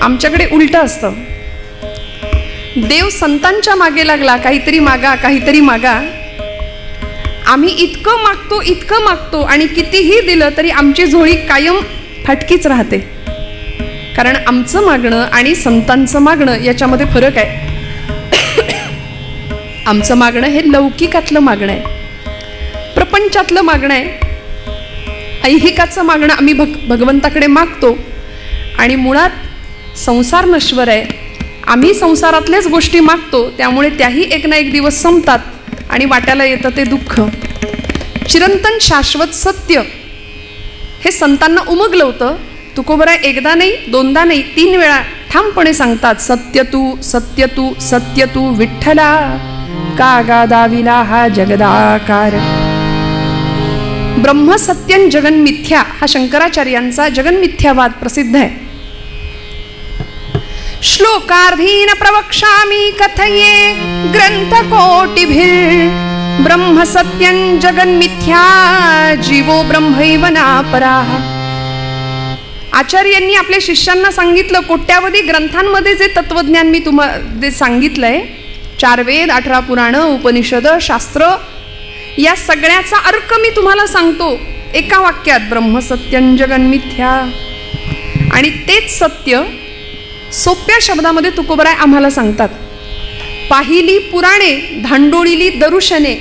आमच्याकडे उलटं असतं. देव संतांच्या मागे लागला, काहीतरी मागा काहीतरी मागा. आम्ही इतकं मागतो आणि कितीही दिलं तरी आमची झोळी कायम फाटकीच राहते. कारण आमचं मागणं आणि संतांचं मागणं याच्यामध्ये फरक आहे. आमचं मागणं हे लौकिकातलं मागणं आहे, प्रपंचातलं मागणं आहे. ऐहिकाचं मागणं आम्ही भगवंताकडे मागतो आणि मुळात संसार नश्वर आहे. आम्ही संसारातल्याच गोष्टी मागतो, त्यामुळे त्याही एक ना एक दिवस संपतात आणि वाट्याला येतं ते दुःख. चिरंतन शाश्वत सत्य हे संतांना उमगलं होतं. तुकोबराय एकदा नाही, दोनदा नाही, 3 वेळा ठामपणे सांगतात, सत्य तू सत्य तू सत्य तू विठ्ठला, का गादाविला हा जगदाकार. ब्रह्म सत्यं जगन मिथ्या हा शंकराचार्यांचा जगन्मिथ्यावाद प्रसिद्ध आहे. श्लोकार्धीन प्रवक्ष्यामि कथये ग्रंथकोटिभिः, ब्रह्म सत्यं जगन्मिथ्या जीवो ब्रह्मैव नापराः. आचार्यांनी आपल्या शिष्यांना सांगितलं, कोट्यावधी ग्रंथांमध्ये जे तत्वज्ञान मी तुम्हाला सांगितलंय, 4 वेद, 18 पुराण, उपनिषद, शास्त्र, या सगळ्याचा अर्क मी तुम्हाला सांगतो एका वाक्यात, ब्रह्म सत्यं जगन्मिथ्या. आणि तेच सत्य सोप्या शब्दामध्ये तुकोबराय आम्हाला सांगतात. पाहिली पुराणे, धांडोळीली दरुशने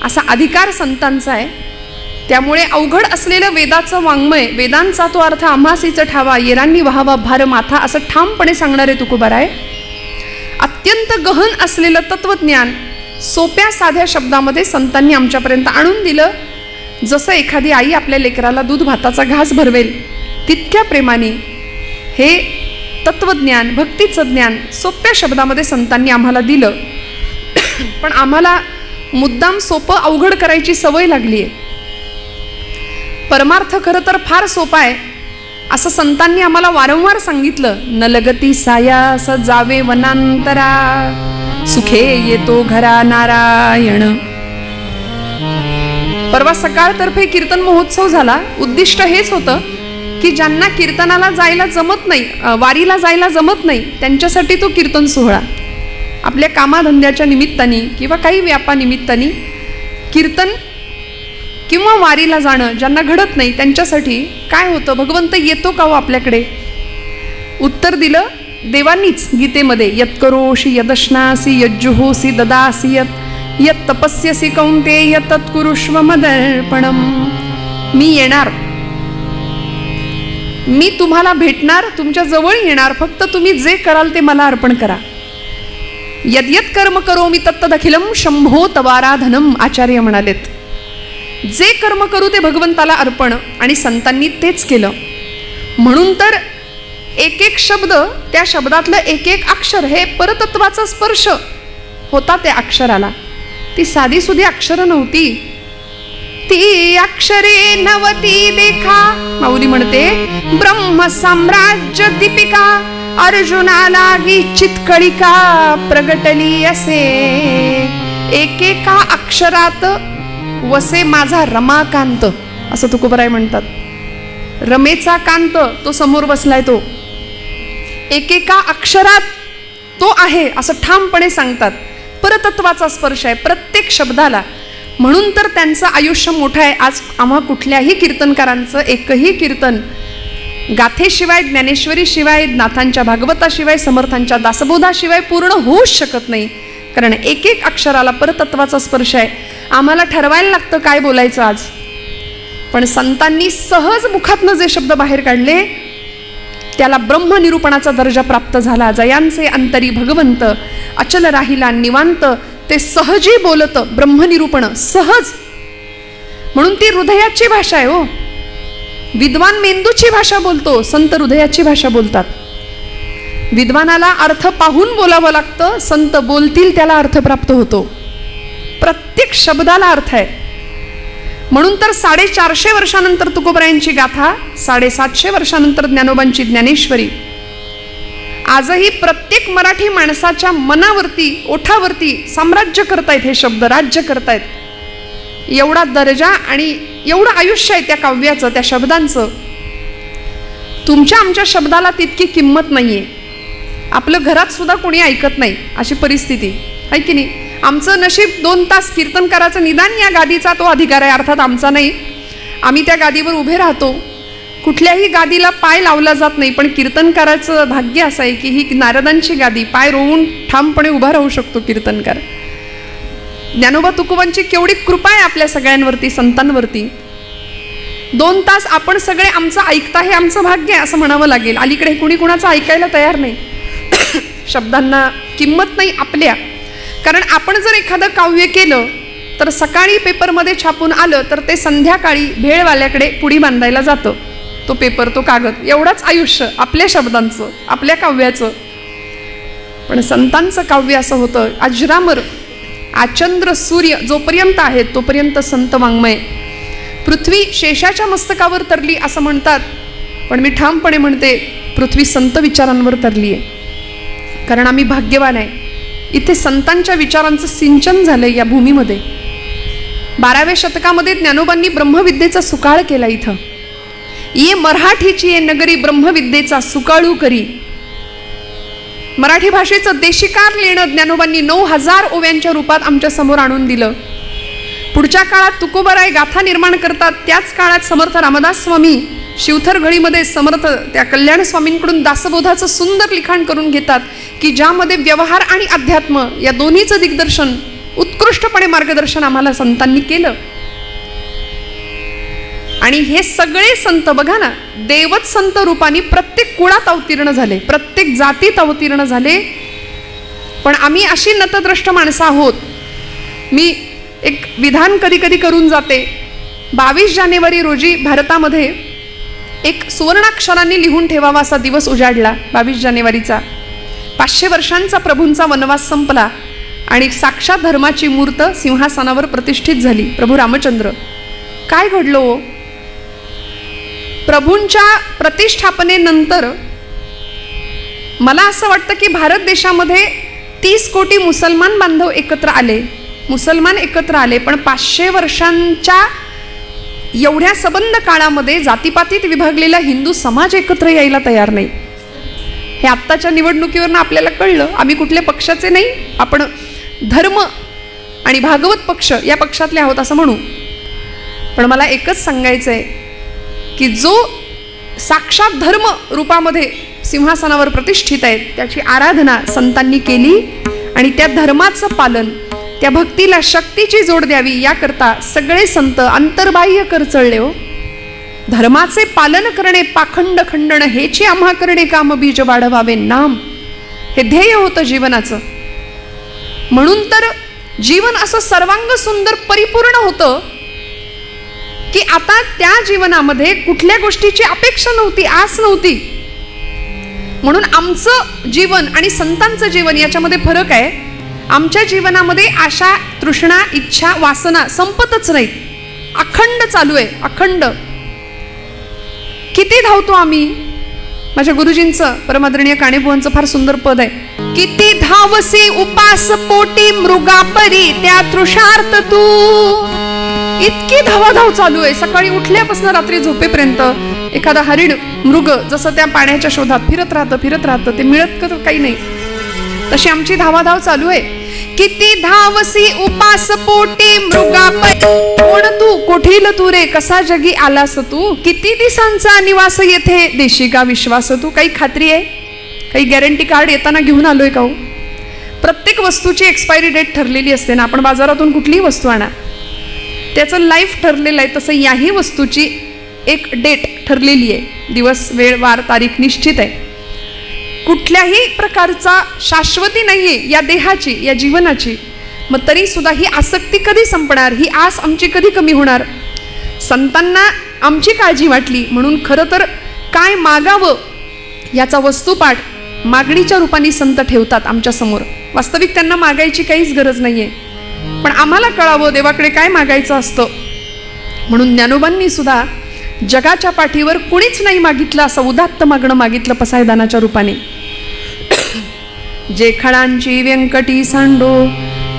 असा अधिकार संतांचा आहे. त्यामुळे अवघड असलेलं वेदाचं वाङ्मय, वेदांचा तो अर्थ आम्हासीच ठावा, येरांनी व्हावा भार माथा, असं ठामपणे सांगणारे तुकोबराय. अत्यंत गहन असलेलं तत्वज्ञान सोप्या साध्या शब्दामध्ये संतांनी आमच्यापर्यंत आणून दिलं. जसं एखादी आई आपल्या लेकराला दूध भाताचा घास भरवेल, तितक्या प्रेमाने हे तत्वज्ञान, भक्तीचं ज्ञान सोप्या शब्दामध्ये संतांनी आम्हाला दिलं. पण आम्हाला मुद्दाम सोपं अवघड करायची सवय लागली आहे. परमार्थ खरं तर फार सोपा आहे असं संतांनी आम्हाला वारंवार सांगितलं. न लगती सायास जावे वनांतरा, सुखे येतो घरा नारायण. परवा सकाळतर्फे कीर्तन महोत्सव झाला. उद्दिष्ट हेच होतं की ज्यांना कीर्तनाला जायला जमत नाही, वारीला जायला जमत नाही, त्यांच्यासाठी तो कीर्तन सोहळा. आपल्या कामाधंद्याच्या निमित्ताने किंवा काही व्यापानिमित्ताने कीर्तन किंवा वारीला जाणं ज्यांना घडत नाही त्यांच्यासाठी काय होतं, भगवंत येतो का हो आपल्याकडे? उत्तर दिलं देवांनीच गीतेमध्ये, यत्करोषि यदश्नासी यज्जुहोसी ददासी यत् तपस्यसी कौंतेय तत्कुरुष्व मदर्पणम. मी येणार, मी तुम्हाला भेटणार, तुमच्या जवळ येणार, फक्त तुम्ही जे कराल ते मला अर्पण करा. यद्यत कर्म करोमि तत्तदखिलम शंभो तवाराधनम. आचार्य म्हणालेत, जे कर्म करू ते भगवंताला अर्पण, आणि संतांनी तेच केलं. म्हणून तर एक एक शब्द, त्या शब्दातलं एक एक अक्षर हे परतत्वाचा स्पर्श होता त्या अक्षराला. ती साधी सुधी अक्षर नव्हती, ती अक्षरे नवती देखा. माऊली म्हणते, ब्रह्म साम्राज्य दीपिका अर्जुनाला गी चितकळिका प्रगटली असे. एकेका अक्षरात वसे माझा रमाकांत, असं तुकोबराय म्हणतात. रमेचा कांत तो समोर बसलाय, तो एकेका अक्षरात तो आहे असं ठामपणे सांगतात. परतत्वाचा स्पर्श आहे प्रत्येक शब्दाला. म्हणून तर त्यांचं आयुष्य मोठं आहे. आज आम्हा कुठल्याही कीर्तनकारांचं एकही कीर्तन गाथेशिवाय, ज्ञानेश्वरीशिवाय, नाथांच्या भागवताशिवाय, समर्थांच्या दासबोधाशिवाय पूर्ण होऊच शकत नाही. कारण एक एक अक्षराला परतत्वाचा स्पर्श आहे. आम्हाला ठरवायला लागतं काय बोलायचं आज. पण संतांनी सहज मुखातनं जे शब्द बाहेर काढले त्याला ब्रह्मनिरूपणाचा दर्जा प्राप्त झाला. जयांचे अंतरी भगवंत अचल राहिला निवांत. ते सहजी बोलत ब्रह्मनिरूपण सहज. म्हणून ती हृदयाची भाषा आहे हो. विद्वान मेंदूची भाषा बोलतो, संत हृदयाची भाषा बोलतात. विद्वानाला अर्थ पाहून बोलावं लागतं, संत बोलतील त्याला अर्थ प्राप्त होतो. प्रत्येक शब्दाला अर्थ आहे. म्हणून तर 450 वर्षानंतर तुकोबरायांची गाथा, 750 वर्षानंतर ज्ञानोबांची ज्ञानेश्वरी आजही प्रत्येक मराठी माणसाच्या मनावरती, ओठावरती साम्राज्य करतायत. हे शब्द राज्य करतायत. एवढा दर्जा आणि एवढं आयुष्य आहे त्या काव्याचं, त्या शब्दांचं. तुमच्या आमच्या शब्दाला तितकी किंमत नाहीये. आपलं घरात सुद्धा कोणी ऐकत नाही अशी परिस्थिती आहे की नाही. आमचं नशीब 2 तास कीर्तन करायचं, निदान या गादीचा तो अधिकार आहे, अर्थात आमचा नाही. आम्ही त्या गादीवर उभे राहतो, कुठल्याही गादीला पाय लावला जात नाही. पण कीर्तनकाराचं भाग्य असं आहे की ही नारदांची गादी, पाय रोवून ठामपणे उभा राहू शकतो कीर्तनकार. ज्ञानोबा तुकोबांची केवढी कृपा आहे आपल्या सगळ्यांवरती, संतांवरती. 2 तास आपण सगळे आमचं ऐकता, हे आमचं भाग्य आहे असं म्हणावं लागेल. अलीकडे कुणी कुणाचं ऐकायला तयार नाही. शब्दांना किंमत नाही आपल्या. कारण आपण जर एखादं काव्य केलं तर सकाळी पेपरमध्ये छापून आलं तर ते संध्याकाळी भेळवाल्याकडे पुडी बांधायला जातं. तो पेपर, तो कागद, एवढंच आयुष्य आपल्या शब्दांचं, आपल्या काव्याचं. पण संतांचं काव्य असं होतं अजरामर. आचंद्र सूर्य जोपर्यंत आहेत तोपर्यंत संत वाङ्मय. पृथ्वी शेषाच्या मस्तकावर तरली असं म्हणतात, पण मी ठामपणे म्हणते पृथ्वी संत विचारांवर तरली आहे. कारण आम्ही भाग्यवान आहे, इथे संतांच्या विचारांचं सिंचन झालंय या भूमीमध्ये. 12व्या शतकामध्ये ज्ञानोबांनी ब्रह्मविद्येचा सुकाळ केला. इथं ये मराठीची ये नगरी ब्रह्मविद्येचा सुकाळू करी. मराठी भाषेचं देशिकार लेणं ज्ञानोबांनी 9000 ओव्यांच्या रूपात आमच्या समोर आणून दिलं. पुढच्या काळात तुकोबाराय गाथा निर्माण करतात, त्याच काळात समर्थ रामदास स्वामी शिवथर घळीमध्ये समर्थ त्या कल्याण स्वामींकडून दासबोधाचं सुंदर लिखाण करून घेतात की ज्यामध्ये व्यवहार आणि अध्यात्म या दोन्हीचं दिग्दर्शन, उत्कृष्टपणे मार्गदर्शन आम्हाला संतांनी केलं. आणि हे सगळे संत बघा ना, देवत संत रूपाने प्रत्येक कुळात अवतीर्ण झाले, प्रत्येक जातीत अवतीर्ण झाले. पण आम्ही अशी नतद्रष्ट माणसं आहोत. मी एक विधान कधी कधी करून जाते. 22 जानेवारी रोजी भारतामध्ये एक सुवर्णाक्षरांनी लिहून ठेवावा असा दिवस उजाडला. 22 जानेवारीचा 500 वर्षांचा प्रभूंचा वनवास संपला आणि साक्षात धर्माची मूर्त सिंहासनावर प्रतिष्ठित झाली, प्रभू रामचंद्र. काय घडलं हो? प्रभूंच्या प्रतिष्ठापनेनंतर मला असं वाटतं की भारत देशामध्ये 30 कोटी मुसलमान बांधव एकत्र आले, मुसलमान एकत्र आले. पण 500 वर्षांच्या एवढ्या सबंध काळामध्ये जातीपातीत विभागलेला हिंदू समाज एकत्र यायला तयार नाही. हे आत्ताच्या निवडणुकीवरनं आपल्याला कळलं. आम्ही कुठल्या पक्षाचे नाही, आपण धर्म आणि भागवत पक्ष या पक्षातले आहोत असं म्हणू. पण मला एकच सांगायचं आहे की जो साक्षात धर्म रूपामध्ये सिंहासनावर प्रतिष्ठित आहेत त्याची आराधना संतांनी केली आणि त्या धर्माचं पालन, त्या भक्तीला शक्तीची जोड द्यावी याकरता सगळे संत अंतर्बाह्य कर चळले हो. धर्माचे पालन करणे पाखंड खंडण हेची आम्हा करणे काम बीज वाढवावे नाम, हे ध्येय होतं जीवनाचं. म्हणून तर जीवन असं सर्वांग सुंदर परिपूर्ण होतं की आता त्या जीवनामध्ये कुठल्या गोष्टीची अपेक्षा नव्हती, आस नव्हती. म्हणून आमचं जीवन आणि संतांचं जीवन याच्यामध्ये फरक आहे. आमच्या जीवनामध्ये आशा, तृष्णा, इच्छा, वासना संपतच नाहीत, अखंड चालू आहे, अखंड. किती धावतो आम्ही. माझ्या गुरुजींचं, परमादरणीय काणेबुवांचं फार सुंदर पद आहे. किती धावसे उपास पोटी मृगापरी त्या तृषार्थ तू. इतकी धावाधाव चालू आहे, सकाळी उठल्यापासून रात्री झोपेपर्यंत. एखादा हरिण, मृग जसं त्या पाण्याच्या शोधात फिरत राहतं, ते मिळत काही नाही, तशी आमची धावाधाव चालू आहे. किती धावसी उपास पोटी मृगापरी. कोण तू, कोठील तू रे, कसा जगी आलास तू. किती दिवसांचा निवास येथे, देशी का विश्वास तू. काही खात्री आहे, काही गॅरंटी कार्ड येताना घेऊन आलोय का हो. प्रत्येक वस्तूची एक्सपायरी डेट ठरलेली असते ना. आपण बाजारातून कुठलीही वस्तू आणा, त्याचं लाईफ ठरलेलं आहे. तसं याही वस्तूची एक डेट ठरलेली आहे, दिवस, वेळ, वार, तारीख निश्चित आहे. कुठल्याही प्रकारचा शाश्वती नाहीये या देहाची, या जीवनाची. मग तरी सुद्धा ही आसक्ती कधी संपणार, ही आस आमची कधी कमी होणार. संतांना आमची काळजी वाटली म्हणून खरं तर काय मागावं याचा वस्तुपाठ मागणीच्या रूपाने संत ठेवतात आमच्या समोर. वास्तविक त्यांना मागायची काहीच गरज नाहीये, पण आम्हाला कळावं देवाकडे काय मागायचं असतं. म्हणून ज्ञानोबांनी सुद्धा जगाच्या पाठीवर कुणीच नाही मागितलं असं उदात्त मागणं मागितलं पसायदानाच्या रूपाने. जे खळांची व्यंकटी सांडो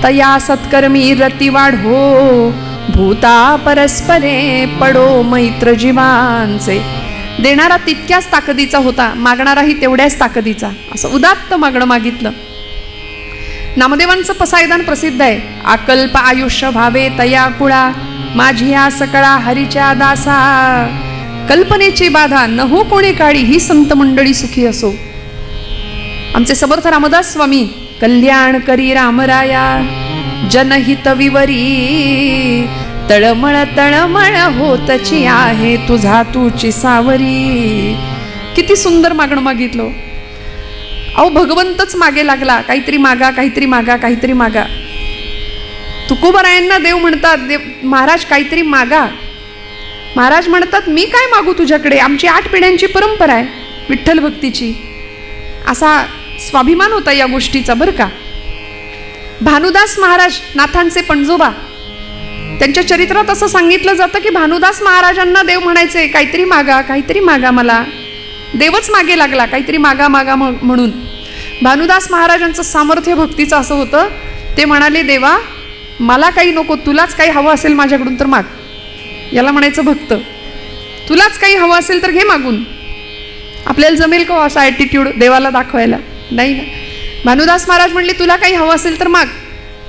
तया सत्कर्मी रती वाढो. भूता परस्परे पडो मैत्र जीवांचे. देणारा तितक्याच ताकदीचा होता, मागणाराही तेवढ्याच ताकदीचा. असं उदात्त मागणं मागितलं. नामदेवांचं पसायदान प्रसिद्ध आहे. अकल्प आयुष्य भावे तया कुळा, माझी या सकळा हरीच्या दासा. कल्पनेची बाधा न हो कोणी काळी, ही संत मंडळी सुखी असो. आमचे समर्थ रामदास स्वामी, कल्याण करी रामराया, जनहित विवरी, तळमळ तळमळ होतची आहे तुझा तुची सावरी. किती सुंदर मागणं मागितलं. अहो भगवंतच मागे लागला, काहीतरी मागा, काहीतरी मागा, काहीतरी मागा. तुकोबारायांना देव म्हणतात, महाराज काहीतरी मागा. महाराज म्हणतात मी काय मागू तुझ्याकडे, आमची 8 पिढ्यांची परंपरा आहे विठ्ठल भक्तीची. असा स्वाभिमान होता या गोष्टीचा बरं का. भानुदास महाराज, नाथांचे पणजोबा, त्यांच्या चरित्रात असं सांगितलं जातं की भानुदास महाराजांना देव म्हणायचे काहीतरी मागा, काहीतरी मागा मला. देवच मागे लागला, काहीतरी मागा मागा म्हणून. भानुदास महाराजांचं सामर्थ्य भक्तीचं असं होतं, ते म्हणाले देवा मला काही नको, तुलाच काही हवं असेल माझ्याकडून तर माग. याला म्हणायचं भक्त. तुलाच काही हवं असेल तर घे मागून. आपल्याला जमेल का असा ॲटिट्यूड देवाला दाखवायला? नाही ना. भानुदास महाराज म्हणले तुला काही हवं असेल तर माग.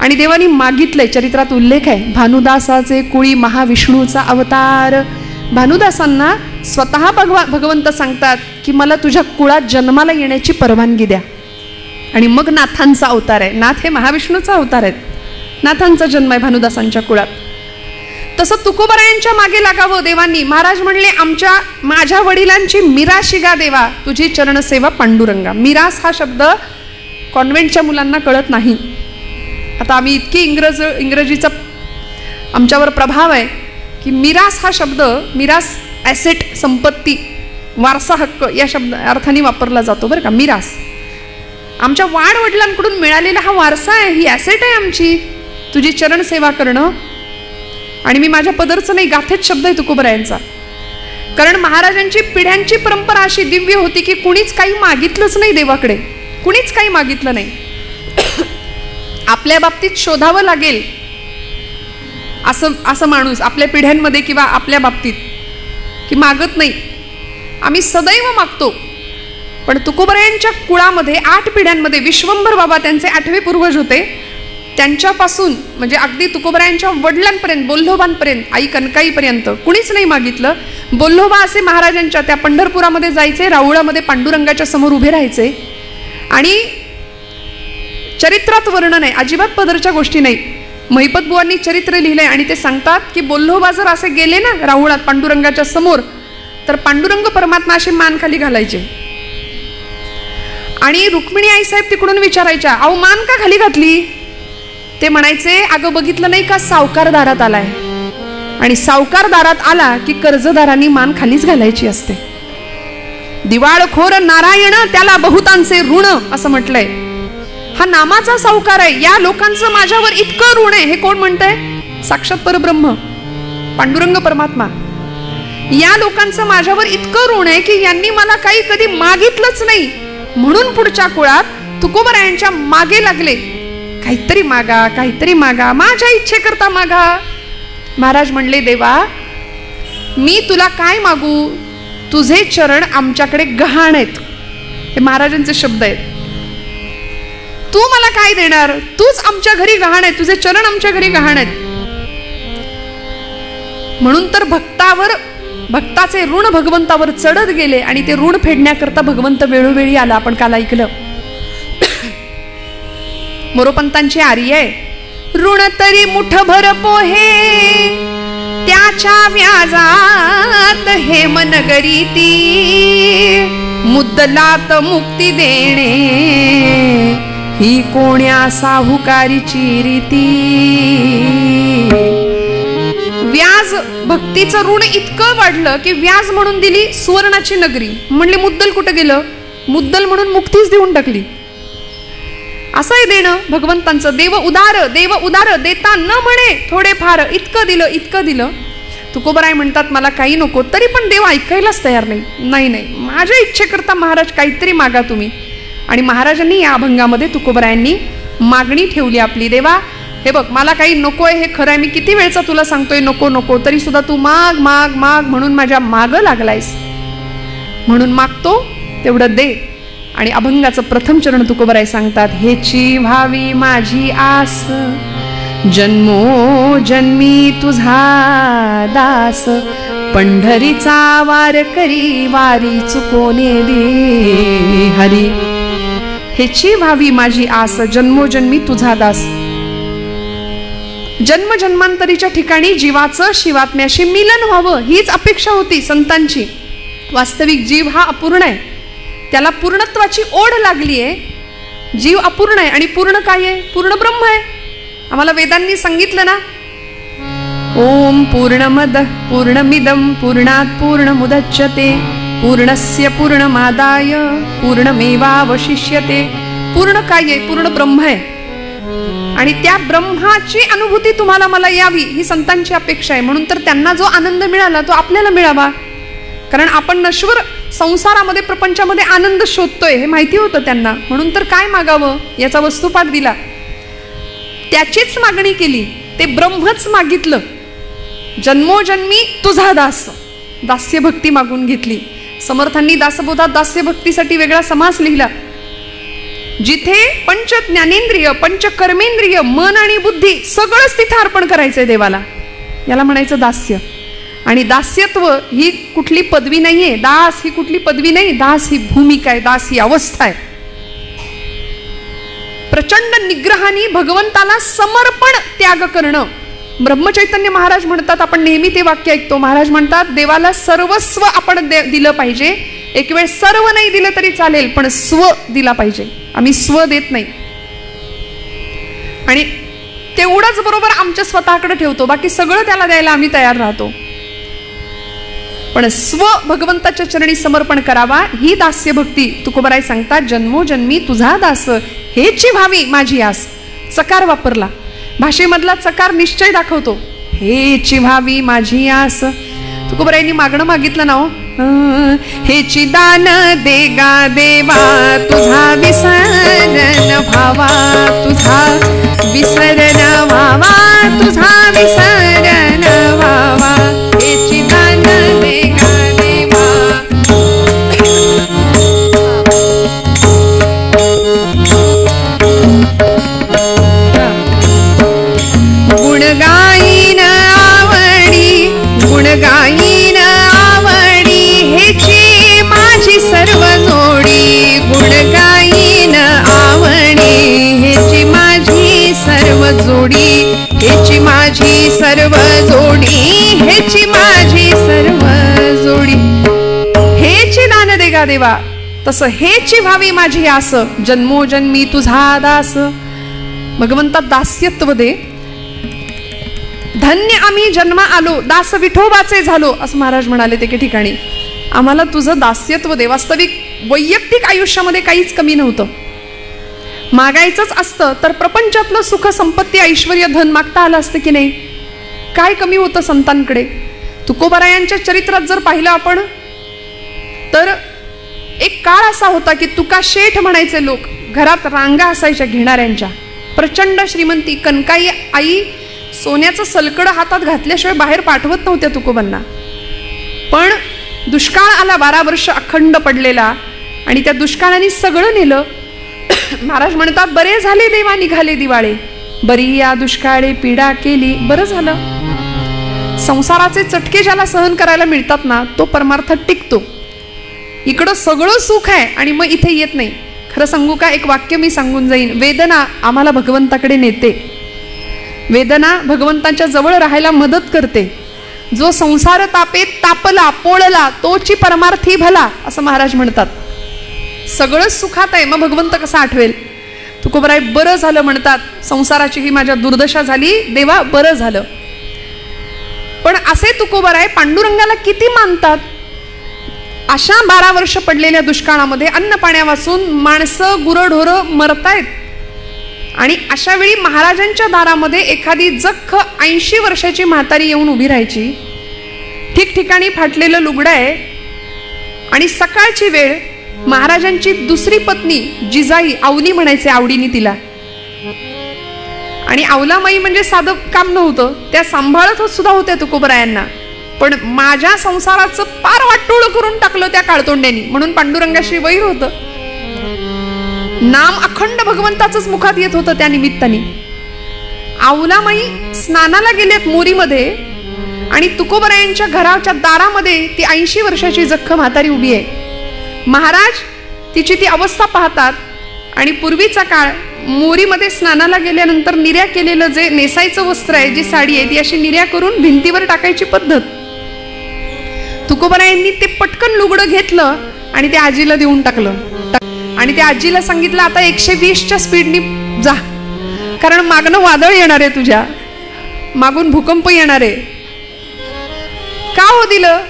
आणि देवानी मागितलंय. चरित्रात उल्लेख आहे, भानुदासाचे कुळी महाविष्णूचा अवतार. भानुदासांना स्वतः भगवंत सांगतात की मला तुझ्या कुळात जन्माला येण्याची परवानगी द्या. आणि मग नाथांचा अवतार आहे. नाथ हे महाविष्णूचा अवतार आहेत. नाथांचा जन्म आहे भानुदासांच्या कुळात. तसं तुकोबारायांच्या मागे लागावं देवांनी. महाराज म्हणले माझ्या वडिलांची मिराशी गा देवा, तुझी चरणसेवा पांडुरंगा. मिरास हा शब्द कॉन्व्हेंटच्या मुलांना कळत नाही. आता आम्ही इतकी इंग्रजीचा आमच्यावर प्रभाव आहे की मिरास हा शब्द, मिरास ॲसेट, संपत्ती, वारसा हक्क या शब्द अर्थाने वापरला जातो बरं का. मिरास आमच्या वाडवडिलांकडून मिळालेला हा वारसा आहे, ही ॲसेट आहे आमची, तुझी चरण सेवा करणं. आणि मी माझ्या पदरचं नाही, गाथेत शब्द आहे तुकोबारायांचा. कारण महाराजांची पिढ्यांची परंपरा अशी दिव्य होती की कुणीच काही मागितलंच नाही देवाकडे, कुणीच काही मागितलं नाही. आपल्या बाबतीत शोधावं लागेल असं माणूस आपल्या पिढ्यांमध्ये किंवा आपल्या बाबतीत की मागत नाही. आम्ही सदैव मागतो. पण तुकोबारायांच्या कुळामध्ये 8 पिढ्यांमध्ये विश्वंभर बाबा त्यांचे 8वे पूर्वज होते. त्यांच्यापासून म्हणजे अगदी तुकोबारायांच्या वडिलांपर्यंत, बोल्लोबांपर्यंत, आई कनकाईपर्यंत कुणीच नाही मागितलं. बोल्लोबा असे महाराजांच्या त्या पंढरपुरामध्ये जायचे, राऊळामध्ये पांडुरंगाच्या समोर उभे राहायचे. आणि चरित्रात वर्णन आहे, अजिबात पदरच्या गोष्टी नाही. महिपत बुवांनी चरित्र लिहिलंय आणि ते सांगतात की बोल्लोबा जर असे गेले ना राऊळात पांडुरंगाच्या समोर, तर पांडुरंग परमात्मा असे मान खाली घालायचे. आणि रुक्मिणी आईसाहेब तिकडून विचारायच्या, अहो मान का खाली घातली? ते म्हणायचे, अगं बघितलं नाही का सावकार दारात आलाय, आणि सावकार दारात आला की कर्जदारांनी मान खालीच घालायची असते. दिवाळखोर नारायण त्याला बहुतांचे ऋण असं म्हटलंय. हा नामाचा सावकार आहे. या लोकांचं माझ्यावर इतकं ऋण आहे. हे कोण म्हणतंय? साक्षात परब्रह्म पांडुरंग परमात्मा. या लोकांचं माझ्यावर इतकं ऋण आहे की यांनी मला काही कधी मागितलंच नाही. म्हणून पुढच्या कुळात तुकोबारायांच्या मागे लागले, काहीतरी मागा, काहीतरी मागा, माझ्या इच्छेकरता मागा. महाराज म्हणले देवा मी तुला काय मागू, तुझे चरण आमच्याकडे गहाण आहेत. हे महाराजांचे शब्द आहेत. तू मला काय देणार, तूच आमच्या घरी गहाण आहे, तुझे चरण आमच्या घरी गहाण आहेत. म्हणून तर भक्ताचे ऋण भगवंतावर चढत गेले आणि ते ऋण फेडण्याकरता भगवंत वेळोवेळी आला. आपण काल ऐकलं मोरोपंतांची आर्य आहे, ऋण तरी मुठभर पोहे त्याच्या व्याजात हे मनगरी ती, मुद्दलात मुक्ती देणे ही कोण्या साहुकारीची रीती. व्याज भक्तीचं ऋण इतकं वाढलं की व्याज म्हणून दिली सुवर्णाची नगरी. म्हणले मुद्दल कुठं गेलं, मुद्दल म्हणून मुक्तीच देऊन टाकली. असं आहे देणं भगवंतांचं. देव उदार देता न म्हणे थोडे फार, इतकं दिलं इतकं दिलं. तुकोबाराय म्हणतात मला काही नको, तरी पण देव ऐकायलाच तयार नाही. नाही माझ्या इच्छेकरता महाराज काहीतरी मागा तुम्ही. आणि महाराजांनी या अभंगामध्ये तुकोबारायांनी मागणी ठेवली आपली. देवा हे बघ मला काही नकोय, हे खरं आहे, मी किती वेळचा तुला सांगतोय नको नको, तरी सुद्धा तू माग माग माग म्हणून माझ्या मागं लागलायस. म्हणून मागतो तेवढं दे. आणि अभंगाचं प्रथम चरण तुकोबराय सांगतात, हेची व्हावी माझी आस, जन्मो जन्मी तुझा दास, पंढरीचा वार करी वारी चुकोने दे हरी. हेची व्हावी माझी आस, जन्मोजन्मी तुझा दास. जन्मजन्मांतरीच्या ठिकाणी जीवाचं शिवात्म्याशी मिलन व्हावं हीच अपेक्षा होती संतांची. वास्तविक जीव हा अपूर्ण आहे, त्याला पूर्णत्वाची ओढ लागली आहे. जीव अपूर्ण आहे आणि पूर्ण काय आहे? पूर्ण ब्रह्म आहे. आम्हाला वेदांनी सांगितलं ना, ओम पूर्णमद पूर्णमिदं पूर्णात् पूर्णमुदच्यते पूर्णस्य पूर्णमादाय पूर्णमेवावशिष्यते. पूर्ण काय आहे? पूर्ण ब्रह्म आहे. आणि त्या ब्रह्माची अनुभूती तुम्हाला मला यावी ही संतांची अपेक्षा आहे. म्हणून तर त्यांना जो आनंद मिळाला तो आपल्याला मिळावा. कारण आपण नश्वर संसारामध्ये प्रपंचामध्ये आनंद शोधतोय हे माहिती होतं त्यांना. म्हणून तर काय मागावं याचा वस्तुपाठ दिला, त्याचीच मागणी केली, ते ब्रह्मच मागितलं. जन्मोजन्मी तुझा दास, दास्य भक्ती मागून घेतली. समर्थांनी दासबोधात दास्य भक्तीसाठी वेगळा समास लिहिला. जिथे पंच ज्ञानेंद्रिय पंच कर्मेंद्रिय मन आणि बुद्धी सगळंच तिथे अर्पण करायचंय देवाला, याला म्हणायचं दास्य. आणि दास्यत्व ही कुठली पदवी नाहीये, दास ही कुठली पदवी नाही, दास ही भूमिका आहे, दास ही अवस्था आहे. प्रचंड निग्रहाने भगवंताला समर्पण त्याग करणं. ब्रह्मचैतन्य महाराज म्हणतात, आपण नेहमी ते वाक्य ऐकतो, महाराज म्हणतात देवाला सर्वस्व आपण दिलं पाहिजे. एक वेळ सर्व नाही दिलं तरी चालेल, पण स्व दिला पाहिजे. आम्ही स्व देत नाही आणि तेवढंच बरोबर आमच्या स्वतःकडे ठेवतो, बाकी सगळं त्याला द्यायला आम्ही तयार राहतो. पण स्व भगवंताच्या चरणी समर्पण करावा ही दास्य भक्ती. तुकोबराय सांगतात, जन्मोजन्मी तुझा दास, हेची व्हावी माझी आस. चकार वापरला, भाषेमधला चकार निश्चय दाखवतो. हेची व्हावी माझी आस. तुकोबरायांनी मागणं मागितलं ना, हेची दान देगा देवा, तुझा विसरण व्हावा, तुझा विसरण व्हावा, तुझा विसरण व्हावा. हेची दान देगा देवा. गुणगायीन आवडी, गुणगायीन आवडी, हेची माझी सर्व जोडी. गुणगायीन आवडी, हेची माझी सर्व जोडी, हेची माझी सर्व जोडी, हेची माझी सर्व जोडी. हेची दान देगा देवा, तसं हेची व्हावी माझी आस, जन्मोजन्मी तुझा दास. भगवंतात दास्यत्व दे. धन्य आम्ही जन्मा आलो, दास विठोबाचे झालो, असं महाराज म्हणाले ते ठिकाणी. आम्हाला तुझं दास्यत्व दे. वास्तविक वैयक्तिक आयुष्यामध्ये काहीच कमी नव्हतं. मागायचंच असतं तर प्रपंचातलं सुख संपत्ती ऐश्वर्य धन मागता आलं असतं की नाही? काय कमी होतं संतांकडे? तुकोबरायांच्या चरित्रात जर पाहिलं आपण तर एक काळ असा होता की तुका शेठ म्हणायचे लोक, घरात रांगा असायच्या घेणाऱ्यांच्या. प्रचंड श्रीमंती, कनकाई आई सोन्याचं सलकडं हातात घातल्याशिवाय बाहेर पाठवत नव्हत्या तुकोबांना. पण दुष्काळ आला, 12 वर्ष अखंड पडलेला, आणि त्या दुष्काळाने सगळं नेलं. महाराज म्हणतात, बरे झाले देवा निघाले दिवाळे, बरी या दुष्काळे पीडा केली. बरं झालं. संसाराचे चटके ज्याला सहन करायला मिळतात ना, तो परमार्थात टिकतो. इकडं सगळं सुख आहे आणि मग इथे येत नाही. खरं सांगू का, एक वाक्य मी सांगून जाईन. वेदना आम्हाला भगवंताकडे नेते. वेदना भगवंताच्या जवळ राहायला मदत करते. जो संसार तापेत तापला पोळला, तोची परमार्थी भला, असं महाराज म्हणतात. सगळंच सुखात आहे, मग भगवंत कसा आठवेल? तुकोबराय बरं झालं म्हणतात, संसाराची ही माझ्या दुर्दशा झाली, देवा बरं झालं. पण असे तुकोबराय पांडुरंगाला किती मानतात. अशा 12 वर्ष पडलेल्या दुष्काळामध्ये अन्न पाण्यावाचून माणसं गुरढोरं मरतायत. आणि अशा वेळी महाराजांच्या दारामध्ये एखादी जख्ख 80 वर्षाची म्हातारी येऊन उभी राहायची. ठिकठिकाणी फाटलेलं लुगडं आहे आणि सकाळची वेळ. महाराजांची दुसरी पत्नी जिजाई, आवली म्हणायचे आवडीने तिला. आणि आवलामाई म्हणजे साधं काम नव्हतं, त्या सांभाळत सुद्धा होत्या तुकोबरायांना. पण माझ्या संसाराचं पार वाटोळ करून टाकलं त्या काळतोंड्यांनी, म्हणून पांडुरंगाशी वैर होतं. नाम अखंड भगवंताचंच मुखात येत होतं त्या निमित्ताने. आऊलामाई स्नानाला गेलेत मोरीमध्ये आणि तुकोबरायांच्या घराच्या दारामध्ये ती 80 वर्षाची जख्ख म्हातारी उभी आहे. महाराज तिची ती अवस्था पाहतात आणि पूर्वीचा काळ मोरीमध्ये स्नानाला गेल्यानंतर निर्या केलेलं जे नेसायचं वस्त्र आहे, जी साडी आहे, ती अशी निर्या करून भिंतीवर टाकायची पद्धत. तुकोबरायांनी ते पटकन लुगडं घेतलं आणि त्या आजीला देऊन टाकलं आणि त्या आजीला सांगितलं, आता 120च्या स्पीडनी जा, कारण मागणं वादळ येणार आहे, तुझ्या मागून भूकंप येणार आहे. का हो दिलं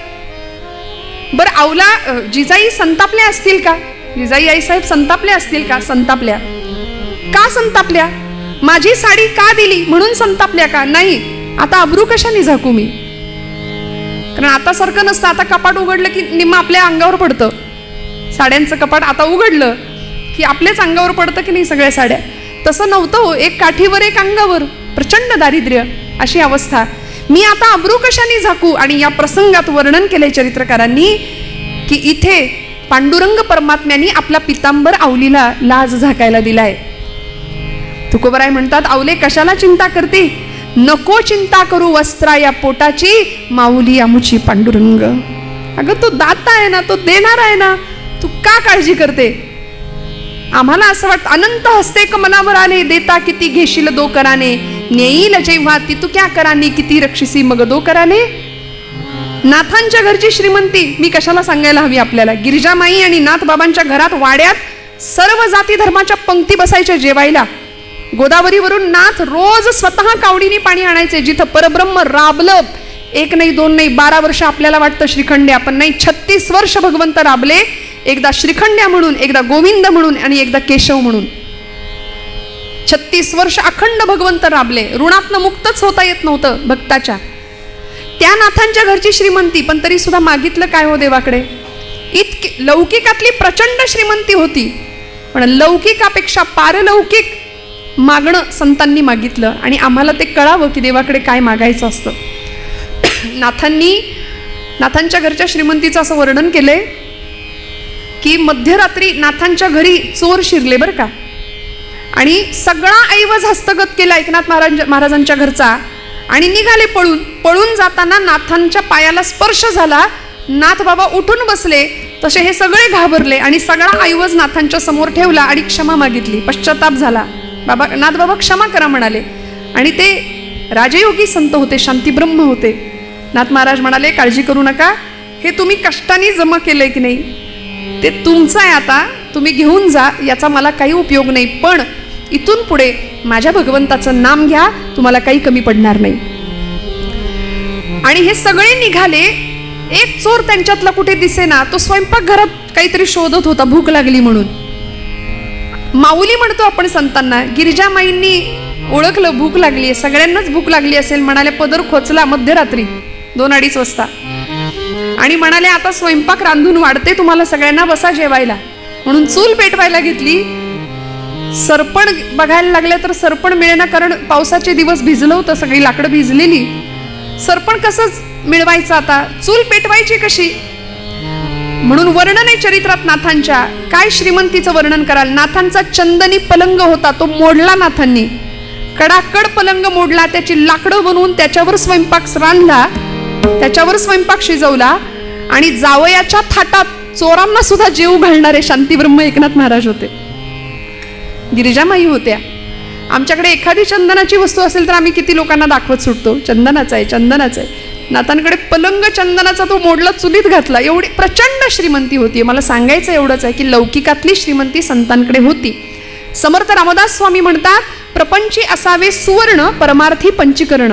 बरं? आऊला जिजाई संतापल्या असतील का? जिजाई आईसाहेब संतापल्या असतील का? संतापल्या. का संतापल्या? माझी साडी का दिली म्हणून संतापल्या का? नाही. आता अब्रू कशाने झाकू मी? कारण आता सारखं नसतं. आता कपाट उघडलं की निम्म आपल्या अंगावर पडतं. साड्यांचं कपाट आता उघडलं की आपल्याच अंगावर पडतं की नाही सगळ्या साड्या. तसं नव्हतं हो. एक काठीवर एक अंगावर, प्रचंड दारिद्र्य अशी अवस्था. मी आता अब्रू कशाने झाकू? आणि या प्रसंगात वर्णन केले चरित्रकारांनी की इथे पांडुरंग परमात्म्यांनी आपला पितांबर आवलीला लाज झाकायला दिलाय. तुकोबराय म्हणतात, आवले कशाला चिंता करते? नको चिंता करू वस्त्रा या पोटाची, माऊली आमुची पांडुरंग. अगं तो दाता आहे ना, तो देणार आहे ना, तू का काळजी करते? आम्हाला असं वाटतं अनंत हस्ते कमलावर आले, देता किती घेशील दो कराने, नेईल जेव्हा ती तू क्या कराने, किती रक्षिसी मग दो कराने. नाथांच्या घरची श्रीमंती मी कशाला सांगायला हवी आपल्याला. गिरिजामाई आणि नाथबाबांच्या घरात वाड्यात सर्व जाती धर्माच्या पंक्ती बसायच्या जेवायला. गोदावरीवरून नाथ रोज स्वतः कावडीने पाणी आणायचे. जिथं परब्रह्म राबलं, 1 नाही 2 नाही 12 वर्ष आपल्याला वाटतं श्रीखंड्या, पण नाही, 36 वर्ष भगवंत राबले. एकदा श्रीखंड्या म्हणून, एकदा गोविंद म्हणून आणि एकदा केशव म्हणून. 36 वर्ष अखंड भगवंत राबले. ऋणातनं मुक्तच होता येत नव्हतं भक्ताच्या. त्या नाथांच्या घरची श्रीमंती, पण तरी सुद्धा मागितलं काय हो देवाकडे? इतकी लौकिकातली प्रचंड श्रीमंती होती, पण लौकिकापेक्षा पारलौकिक मागणं संतांनी मागितलं. आणि आम्हाला ते कळावं की देवाकडे काय मागायचं असतं. नाथांच्या घरच्या श्रीमंतीचं असं वर्णन केलंय की मध्यरात्री नाथांच्या घरी चोर शिरले बरं का, आणि सगळा ऐवज हस्तगत केला एकनाथ महाराजांच्या घरचा आणि निघाले पळून. पळून जाताना नाथांच्या पायाला स्पर्श झाला. नाथ बाबा उठून बसले. तसे हे सगळे घाबरले आणि सगळा ऐवज नाथांच्या समोर ठेवला आणि क्षमा मागितली. पश्चाताप झाला. नाथ बाबा क्षमा करा म्हणाले. आणि ते राजयोगी संत होते, शांतीब्रह्म होते. नाथ महाराज म्हणाले, काळजी करू नका, हे तुम्ही कष्टाने जमा केलंय की नाही ते तुमचं आहे, आता तुम्ही घेऊन जा, याचा मला काही उपयोग नाही, पण इथून पुढे माझ्या भगवंताचं नाम घ्या, तुम्हाला काही कमी पडणार नाही. आणि हे सगळे निघाले. एक चोर त्यांच्यातला कुठे दिसेना. तो स्वयंपाकघरात काहीतरी शोधत होता, भूक लागली म्हणून. माऊली म्हणतो आपण संतांना. गिरिजामाईंनी ओळखलं भूक लागली आहे, सगळ्यांनाच भूक लागली असेल. म्हणाले, पदर खोचला मध्यरात्री 2-2:30 वाजता आणि म्हणाले, आता स्वयंपाक रांधून वाढते, तुम्हाला सगळ्यांना बसा जेवायला. म्हणून चूल पेटवायला घेतली. सरपण बघायला लागले तर सरपण मिळेना, कारण पावसाचे दिवस भिजलं होतं, सगळी लाकडं भिजलेली. सरपण कसं मिळवायचं आता? चूल पेटवायची कशी? म्हणून वर्णन आहे चरित्रात नाथांच्या. काय श्रीमंतीचं वर्णन कराल? नाथांचा चंदनी पलंग होता, तो मोडला नाथांनी. कडाकड पलंग मोडला, त्याची लाकडं बनवून त्याच्यावर स्वयंपाक रांधला, त्याच्यावर स्वयंपाक शिजवला. आणि जावयाच्या थाटात चोरांना सुद्धा जेव घालणारे शांतीब्रह्म एकनाथ महाराज होते. गिरिजामाई होत्या. आमच्याकडे एखादी चंदनाची वस्तू असेल तर आम्ही किती लोकांना दाखवत सुटतो, चंदनाचा आहे, चंदनाचा आहे. नाथांकडे पलंग चंदनाचा तो मोडला, चुलीत घातला. एवढी प्रचंड श्रीमंती होती. मला सांगायचं एवढंच आहे की लौकिकातली श्रीमंती संतांकडे होती. समर्थ रामदास स्वामी म्हणतात, प्रपंची असावे सुवर्ण, परमार्थी पंचीकरण.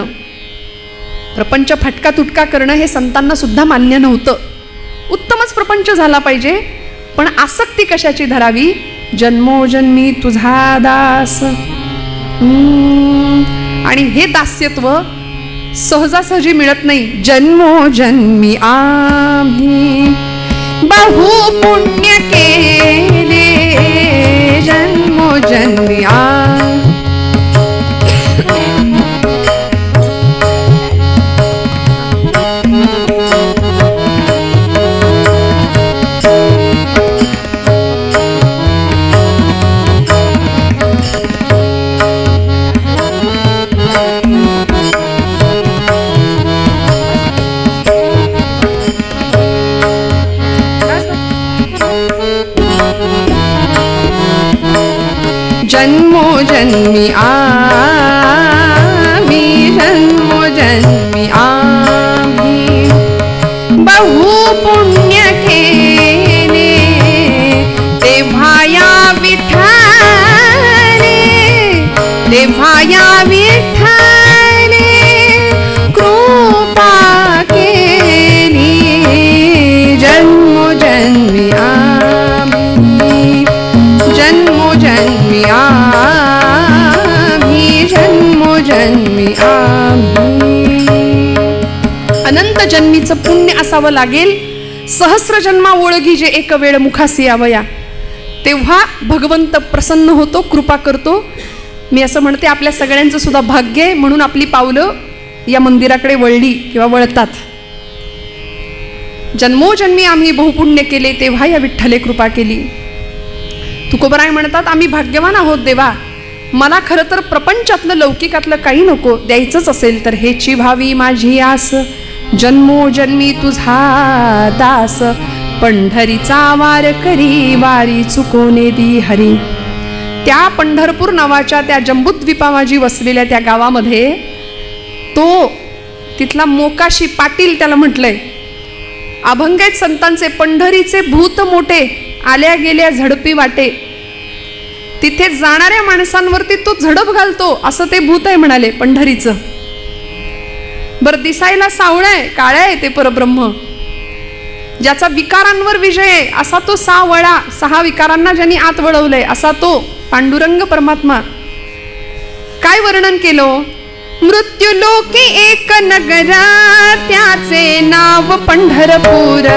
प्रपंच फटका तुटका करणं हे संतांना सुद्धा मान्य नव्हतं. उत्तमच प्रपंच झाला पाहिजे, पण आसक्ती कशाची धरावी? जन्मोजन्मी तुझा दास. आणि हे दास्यत्व सहजासहजी मिळत नाही. जन्मोजन्मी आम्ही बहु पुण्य केले, जन्मोजन्मी जन्मोजन्मी आम्ही, जन्मोजन्मी आम्ही बहु पुण्य केले, तेव्हा या विठ्ठले, तेव्हा या विठ्ठले कृपा केली, जन्मोजन्मी आम्ही, जन्मोजन्मी आम्ही, जन्मोजन्मी आम्ही. अनंत जन्मीचं पुण्य असावं लागेल, सहस्र जन्मा ओळगी जे एक वेळ मुखासी यावया, तेव्हा भगवंत प्रसन्न होतो, कृपा करतो. मी असं म्हणते आपल्या सगळ्यांचं सुद्धा भाग्य आहे, म्हणून आपली पावलं या मंदिराकडे वळली किंवा वळतात. जन्मोजन्मी आम्ही बहुपुण्य केले, तेव्हा या विठ्ठले कृपा केली. तुकोबराय म्हणतात आम्ही भाग्यवान आहोत देवा, मला खरं तर प्रपंचातलं लौकिकातलं काही नको, द्यायचंच असेल तर हेची व्हावी माझी आस, जन्मोजन्मी तुझा दास, पंढरीचा वार करी, वारी चुकोने दी हरी. त्या पंढरपूर नावाच्या त्या जंबूद्वीपावाजी वसलेल्या त्या गावामध्ये तो तिथला मोकाशी पाटील त्याला म्हटलंय, अभंग आहेत संतांचे, पंढरीचे भूत मोठे, आल्या गेल्या झडपी वाटे. तिथे जाणाऱ्या माणसांवरती तो झडप घालतो, असं ते भूत आहे म्हणाले पंढरीचं. बरं दिसायला सावळं आहे, काळ्या आहे ते परब्रह्म, ज्याचा विकारांवर विजय आहे, असा तो 6 वळा, 6 विकारांना ज्यांनी आत वळवलंय असा तो पांडुरंग परमात्मा. काय वर्णन केलं? मृत्यू लोकी एक नगरा, त्याचे नाव पंढरपूर.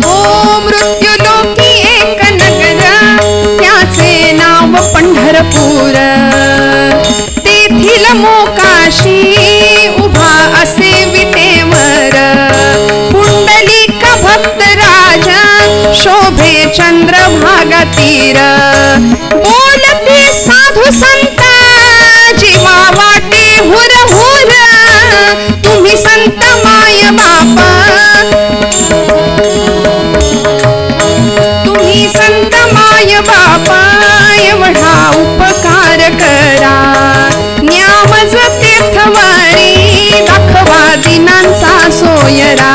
ओ मृत्यू लोकी एक नगरा, त्याचे नाव पंढरपूर. तेथील मोकाशी उभा असे विटेवर, पुंडलिक भक्त राजा शोभे चंद्रभागा तीर. बोलते साधू संत जीवा वाटे हुर हुर, तुम्ही संत माय बाप, तुम्ही संत माय बापा, एवढा उपकार करा. न्यामज तीर्थवारी दाखवा दिनांचा सोयरा,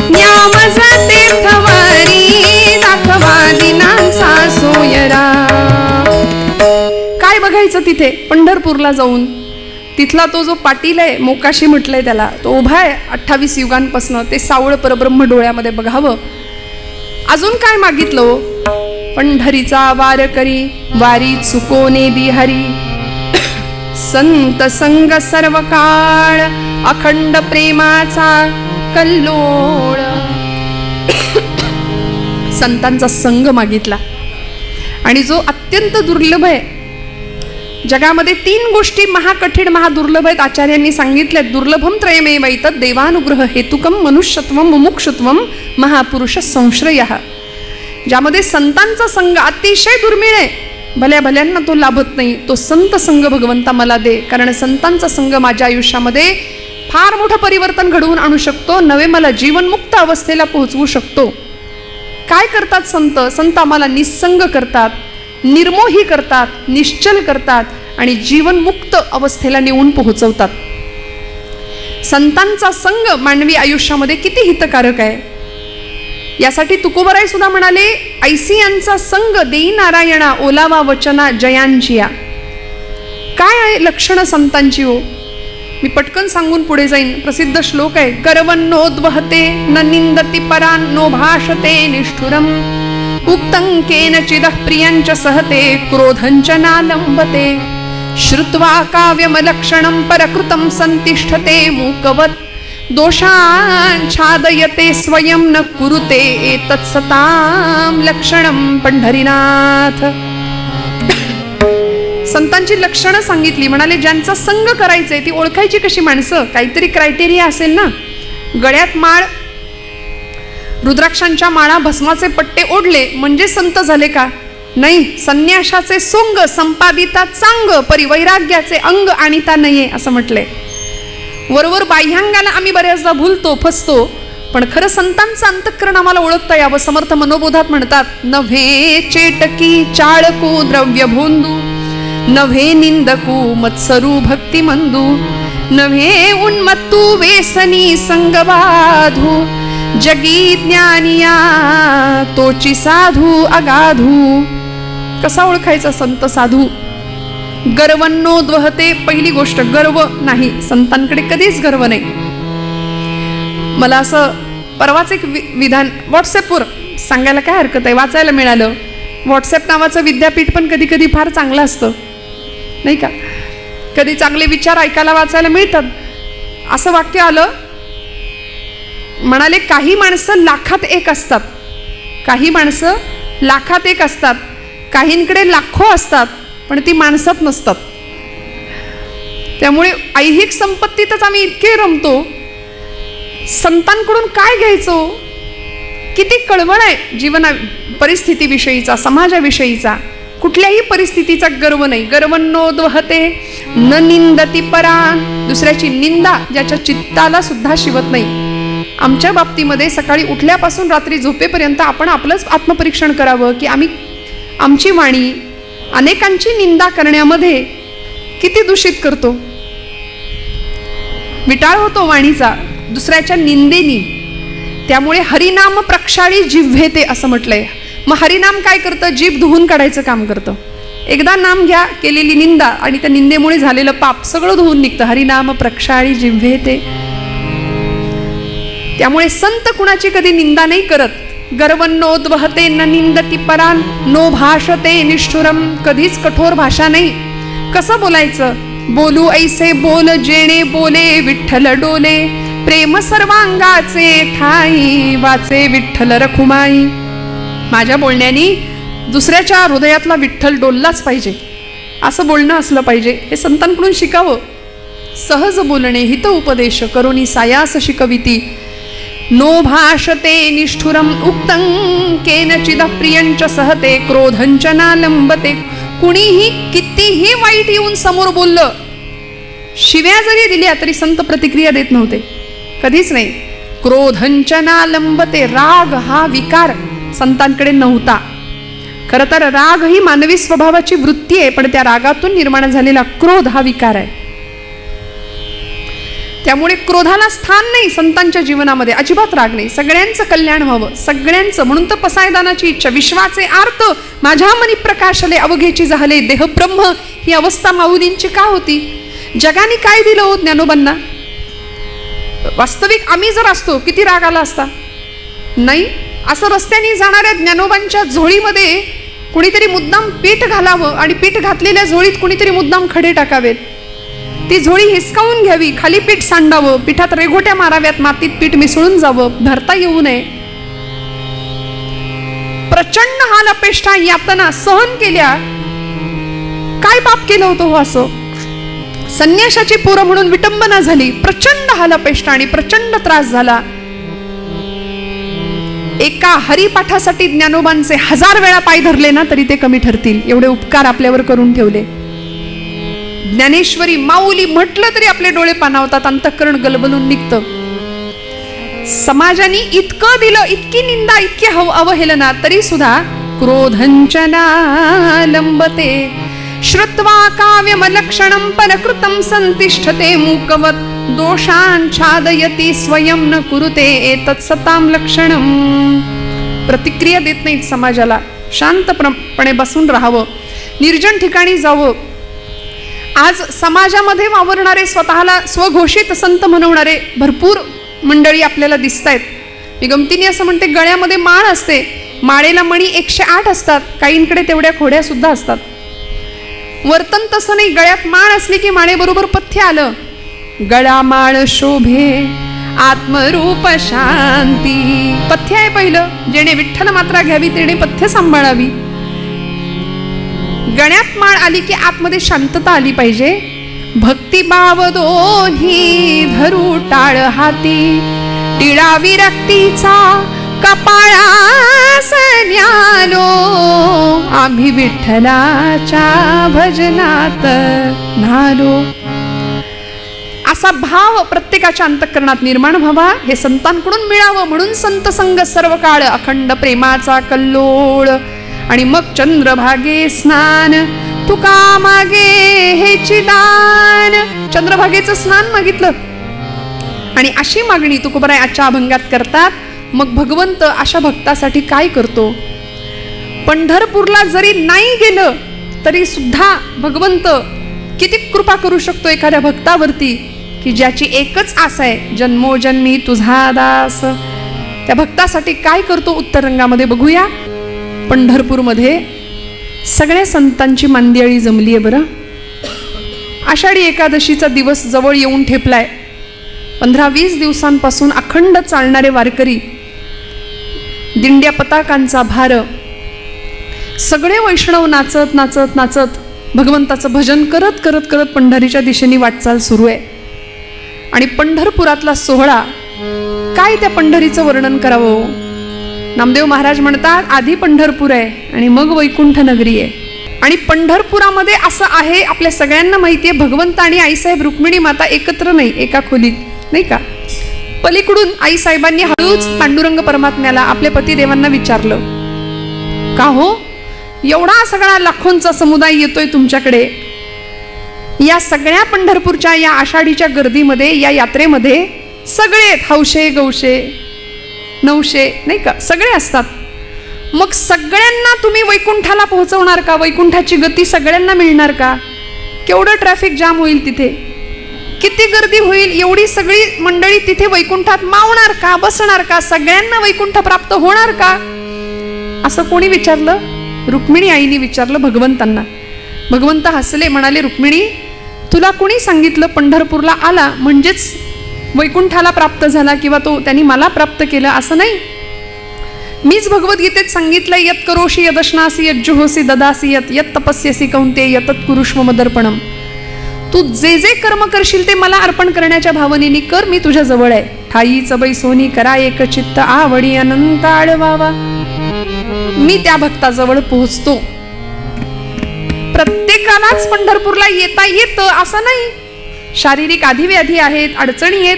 न्यामज तीर्थवारी दाखवा दिनांचा सोयरा. काय बघायचं तिथे पंढरपूरला जाऊन? तिथला तो जो पाटील आहे, मोकाशी म्हटलंय त्याला, तो उभा आहे 28 युगांपासनं, ते सावळ परब्रह्म डोळ्यामध्ये बघावं. अजून काय मागितलं? पंढरीचा वार करी, वारी चुकोने दी हरी. संत संग सर्व काळ, अखंड प्रेमाचा कल्लोळ. संतांचा संग मागितला. आणि जो अत्यंत दुर्लभ आहे, जगामध्ये 3 गोष्टी महाकठीण महादुर्लभ आहेत, आचार्यांनी सांगितल्यात. दुर्लभम त्रयमेव एतत्, देवानुग्रह हेतुकम मनुष्यत्वम मुमुक्षुत्वम महापुरुष संश्रयः. ज्यामध्ये संतांचा संग अतिशय दुर्मिळ आहे, भल्या भल्यांना तो लाभत नाही. तो संत संग भगवंता मला दे, कारण संतांचा संग माझ्या आयुष्यामध्ये फार मोठं परिवर्तन घडवून आणू शकतो, नवे मला जीवनमुक्त अवस्थेला पोहोचवू शकतो. काय करतात संत? संत आम्हाला निस्संग करतात, निर्मोही करतात, निश्चल करतात आणि जीवनमुक्त अवस्थेला नेऊन पोहोचवतात. संतांचा संग मानवी आयुष्यामध्ये किती हितकारक आहे. यासाठी तुकोबराय सुद्धा म्हणाले, ऐसी यांचा संग देई नारायणा, ओलावा वचना जयांचिया. काय आहे लक्षण संतांची हो? मी पटकन सांगून पुढे जाईन. प्रसिद्ध श्लोक आहे, करवन्नोद्वहते न निंदति परान् नो भाषते निष्ठुरम, उक्तं केनचिदः प्रियञ्च सहते क्रोधञ्च नालम्बते, श्रुत्वा काव्यमलक्षणं परकृतं संतिष्ठते मूकवत्, दोषाच्छादयते स्वयं न कुरुते एतत्सतां लक्षणं पंढरीनाथ. संतांची लक्षणं सांगितली. म्हणाले ज्यांचा संग करायचंय ती ओळखायची कशी माणसं? काहीतरी क्रायटेरिया असेल ना. गळ्यात माळ, रुद्राक्षांच्या माळा, भस्माचे पट्टे ओढले म्हणजे संत झाले का? नाही. संन्याशाचे सोंग संपादिता चांग, परिवैराग्याचे अंग आणिता नये असं म्हटलंय. वरवर बाह्यांगाला आम्ही बऱ्याचदा भूलतो, फसतो, पण खरं संतांचं अंतःकरण आम्हाला ओळखता यावं. समर्थ मनोबोधात म्हणतात, नव्हे चेटकी चाळकू द्रव्य भोंदू, नव्हे निंदकू मत्सरू भक्ती मंदू, नव्हे उन्मत्तू वेसनी संग बाधू, जगी ज्ञानिया तोची साधू अगाधू. कसा ओळखायचा संत साधू? गर्वन्नोद्वहते. पहिली गोष्ट, गर्व नाही. संतांकडे कधीच गर्व नाही. मला असं परवाच एक विधान व्हॉट्सअपवर सांगायला काय हरकत आहे, वाचायला मिळालं. व्हॉट्सअप नावाचं विद्यापीठ पण कधी कधी फार चांगलं असतं, नाही का? कधी चांगले विचार ऐकायला वाचायला मिळतात. असं वाक्य आलं, म्हणाले काही माणसं लाखात एक असतात, काही माणसं लाखात एक असतात, काहींकडे लाखो असतात पण ती माणसात नसतात. त्यामुळे ऐहिक संपत्तीतच आम्ही इतके रमतो, संतांकडून काय घ्यायचो? किती कळवळ आहे जीवना परिस्थितीविषयीचा, समाजाविषयीचा. कुठल्याही परिस्थितीचा गर्व नाही. गर्वन्नोद्वहते न निंदती परान. दुसऱ्याची निंदा ज्याच्या चित्ताला सुद्धा शिवत नाही. आमच्या बाबतीमध्ये सकाळी उठल्यापासून रात्री झोपेपर्यंत आपण आपलंच आत्मपरीक्षण करावं की आम्ही आमची वाणी अनेकांची निंदा करण्यामध्ये किती दूषित करतो. विटाळ होतो वाणीचा दुसऱ्याच्या निंदेनी. त्यामुळे हरिनाम प्रक्षाळी जिव्हेते असं म्हटलंय. मग हरिनाम काय करतं? जीभ धुवून काढायचं काम करतं. एकदा नाम घ्या, केलेली निंदा आणि त्या निंदेमुळे झालेलं पाप सगळं धुवून निघतं. हरिनाम प्रक्षाळी जिव्हेते. त्यामुळे संत कुणाची कधी निंदा नाही करत. गर्वन्नोद्वहते न निंदती परान, नो भाषते निष्ठुरम. कधीच कठोर भाषा नाही. कसं बोलायचं? बोलू ऐसे बोल जेणे बोले विठ्ठल डोले, प्रेम सर्वांगाचे ठाई वाचे विठ्ठल रखुमाई. माझ्या बोलण्याने दुसऱ्याच्या हृदयातला विठ्ठल डोललाच पाहिजे, असं बोलणं असलं पाहिजे. हे संतांकडून शिकावं. सहज बोलणे हित उपदेश करोनी सायास शिकविती. नो भाषते निष्ठुरम उक्तं केनचिद प्रियंच सहते, क्रोधंच नालंबते. कुणीही कितीही वाईट येऊन समोर बोललं, शिव्या जरी दिल्या तरी संत प्रतिक्रिया देत नव्हते, कधीच नाही. क्रोधंच नालंबते. राग हा विकार संतांकडे नव्हता. खरं तर राग ही मानवी स्वभावाची वृत्ती आहे, पण त्या रागातून निर्माण झालेला क्रोध हा विकार आहे. त्यामुळे क्रोधाला स्थान नाही संतांच्या जीवनामध्ये. अजिबात राग नाही. सगळ्यांचं कल्याण व्हावं, सगळ्यांचं. म्हणून तर पसायदानाची इच्छा. विश्वाचे आर्त माझ्या मनी प्रकाशले, अवघेची झाले देह ब्रह्म. ही अवस्था माऊलींची का होती? जगाने काय दिलं हो ज्ञानोबांना? वास्तविक आम्ही जर असतो किती राग आला असता? नाही. असं रस्त्याने जाणाऱ्या ज्ञानोबांच्या झोळीमध्ये कुणीतरी मुद्दाम पीठ घालावं आणि पीठ घातलेल्या झोळीत कुणीतरी मुद्दाम खडे टाकावेत. ती झोळी हिसकावून घ्यावी, खाली पीठ सांडावं, पिठात रेघोट्या माराव्यात, मातीत पीठ मिसळून जावं, धरता येऊ नये. प्रचंड हाल अपेष्टा यातना सहन केल्या. काय पाप केलं होतं हो असं? संन्याशाची पोरं म्हणून विटंबना झाली. प्रचंड हाल अपेष्टा आणि प्रचंड त्रास झाला. एका हरिपाठासाठी ज्ञानोबांचे 1000 वेळा पाय धरले ना तरी ते कमी ठरतील. एवढे उपकार आपल्यावर करून ठेवले. ज्ञानेश्वरी माऊली म्हटलं तरी आपले डोळे पाणावतात, अंतःकरण गलबलून निघतं. समाजाने इतकं दिलं, इतकी निंदा, इतकी अवहेलना, तरी सुद्धा क्रोधंचना लंबते. श्रुत्वा काव्यमलक्षणं परकृतं संतिष्ठते मूकवत, दोषांच्छादयति स्वयं न कुरुते एतत्सतां लक्षणं. प्रतिक्रिया देत नाहीत समाजाला. शांतपणे बसून राहावं, निर्जन ठिकाणी जावं. आज समाजामध्ये वावरणारे, स्वतःला स्वघोषित संत म्हणवणारे भरपूर मंडळी आपल्याला दिसत आहेत. मी गमतीने असं म्हणते, गळ्यामध्ये माळ असते, माळेला मणी 108 असतात, काहींकडे तेवढ्या खोड्या सुद्धा असतात. वर्तन तसं नाही. गळ्यात माळ असली की माळेबरोबर पथ्य आलं. गळा माळ शोभे आत्मरूप शांती. पथ्य आहे पहिलं. जेणे विठ्ठल मात्रा घ्यावी तेणे पथ्य सांभाळावी. गळ्यात माळ आली की आतमध्ये शांतता आली पाहिजे. भक्तिभाव दोन्ही धरू टाळ हाती, टिळा विरक्तीचा कपाळास न्यालो, आम्ही विठ्ठलाच्या भजनात न्हालो. असा भाव प्रत्येकाच्या अंतःकरणात निर्माण व्हावा, हे संतांकडून मिळावं म्हणून संत संग सर्व काळ अखंड प्रेमाचा कल्लोळ. आणि मग चंद्रभागे स्नान तुका मागे हेची दान. चंद्रभागेचं स्नान मागितलं आणि अशी मागणी तुकोबाराय आजच्या अभंगात करतात. मग भगवंत अशा भक्तासाठी काय करतो? पंढरपूरला जरी नाही गेलं तरी सुद्धा भगवंत किती कृपा करू शकतो एखाद्या भक्तावरती की ज्याची एकच आस आहे, जन्मोजन्मी तुझा दास. त्या भक्तासाठी काय करतो उत्तर रंगामध्ये बघूया. पंढरपूरमध्ये सगळ्या संतांची मांदियाळी जमली आहे बरं. आषाढी एकादशीचा दिवस जवळ येऊन ठेपलाय. 15-20 दिवसांपासून अखंड चालणारे वारकरी, दिंड्या पताकांचा भार, सगळे वैष्णव नाचत नाचत नाचत भगवंताचं भजन करत करत करत पंढरीच्या दिशेने वाटचाल सुरू आहे. आणि पंढरपुरातला सोहळा काय, त्या पंढरीचं वर्णन करावं? नामदेव महाराज म्हणतात आधी पंढरपूर आहे आणि मग वैकुंठ नगरी आहे. आणि पंढरपुरामध्ये असं आहे, आपल्या सगळ्यांना माहिती आहे, भगवंत आणि आईसाहेब रुक्मिणी माता एकत्र नाही, एका खोलीत, नाही का? पलीकडून आईसाहेबांनी हळूच पांडुरंग परमात्म्याला, आपल्या पतिदेवांना विचारलं, का हो एवढा सगळा लाखोंचा समुदाय येतोय तुमच्याकडे, या सगळ्या पंढरपूरच्या या आषाढीच्या गर्दीमध्ये, या यात्रेमध्ये सगळे हौशे गौशे नवशे, नाही का, सगळे असतात. मग सगळ्यांना तुम्ही वैकुंठाला पोहोचवणार का? वैकुंठाची गती सगळ्यांना मिळणार का? केवढं ट्रॅफिक जाम होईल तिथे, किती गर्दी होईल, एवढी सगळी मंडळी तिथे वैकुंठात मावणार का, बसणार का, सगळ्यांना वैकुंठ प्राप्त होणार का? असं कोणी विचारलं? रुक्मिणी आईने विचारलं भगवंतांना. भगवंत हसले, म्हणाले, रुक्मिणी तुला कोणी सांगितलं पंढरपूरला आला म्हणजेच वैकुंठाला प्राप्त झाला किंवा तो त्यांनी मला प्राप्त केलं? असं नाही. मीच भगवद्गीतेत सांगितलं, यत करोशी यदश्नासी यज्जुहोसी ददासी यत यत तपस्यसी कौंतेय तत् कुरुष्व मदर्पणम. तू जे जे कर्म करशील ते मला अर्पण करण्याच्या भावनेने कर, मी तुझ्या जवळ आहे. ठाई चबै सोनी करा एक चित्त आवडी अनंत आळवावा. मी त्या भक्ताजवळ पोहोचतो. प्रत्येकालाच पंढरपूरला येता येतं असं नाही. शारीरिक आधीव्याधी आहेत, अडचणी आहेत,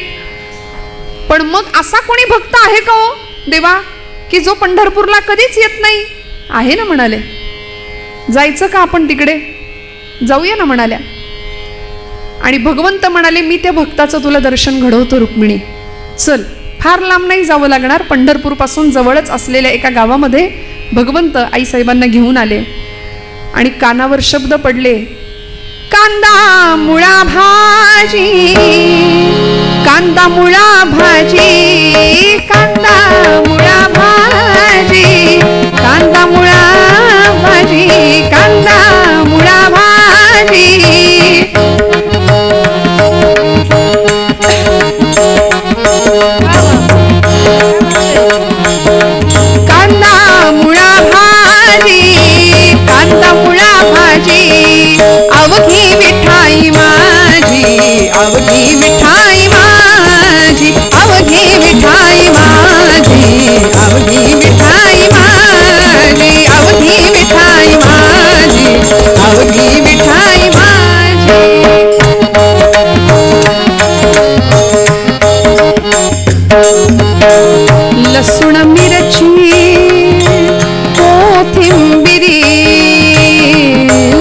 पण मग असा कोणी भक्त आहे का हो देवा की जो पंढरपूरला कधीच येत नाही? आहे ना, म्हणाले. जायचं का आपण तिकडे? जाऊया ना, म्हणाल्या. आणि भगवंत म्हणाले, मी त्या भक्ताचं तुला दर्शन घडवतो रुक्मिणी, चल. फार लांब नाही जावं लागणार, पंढरपूर पासून जवळच असलेल्या एका गावामध्ये भगवंत आईसाहेबांना घेऊन आले आणि कानावर शब्द पडले, कांदा मुळा भाजी, कांदा मुळा भाजी, कांदा मुळा भाजी, कांदा मुळा भाजी, कांदा मुळा भाजी. कांदा मुळा भाजी, कांदा मुळा भाजी, अवघी विठाई माझी, अवघी विठाई माझी, अवघी विठाई माझी, अवघी विठाई माझी, अवघी विठाई माझी, अवघी विठाई माझी. लसूण मिरची कोथिंबिरी,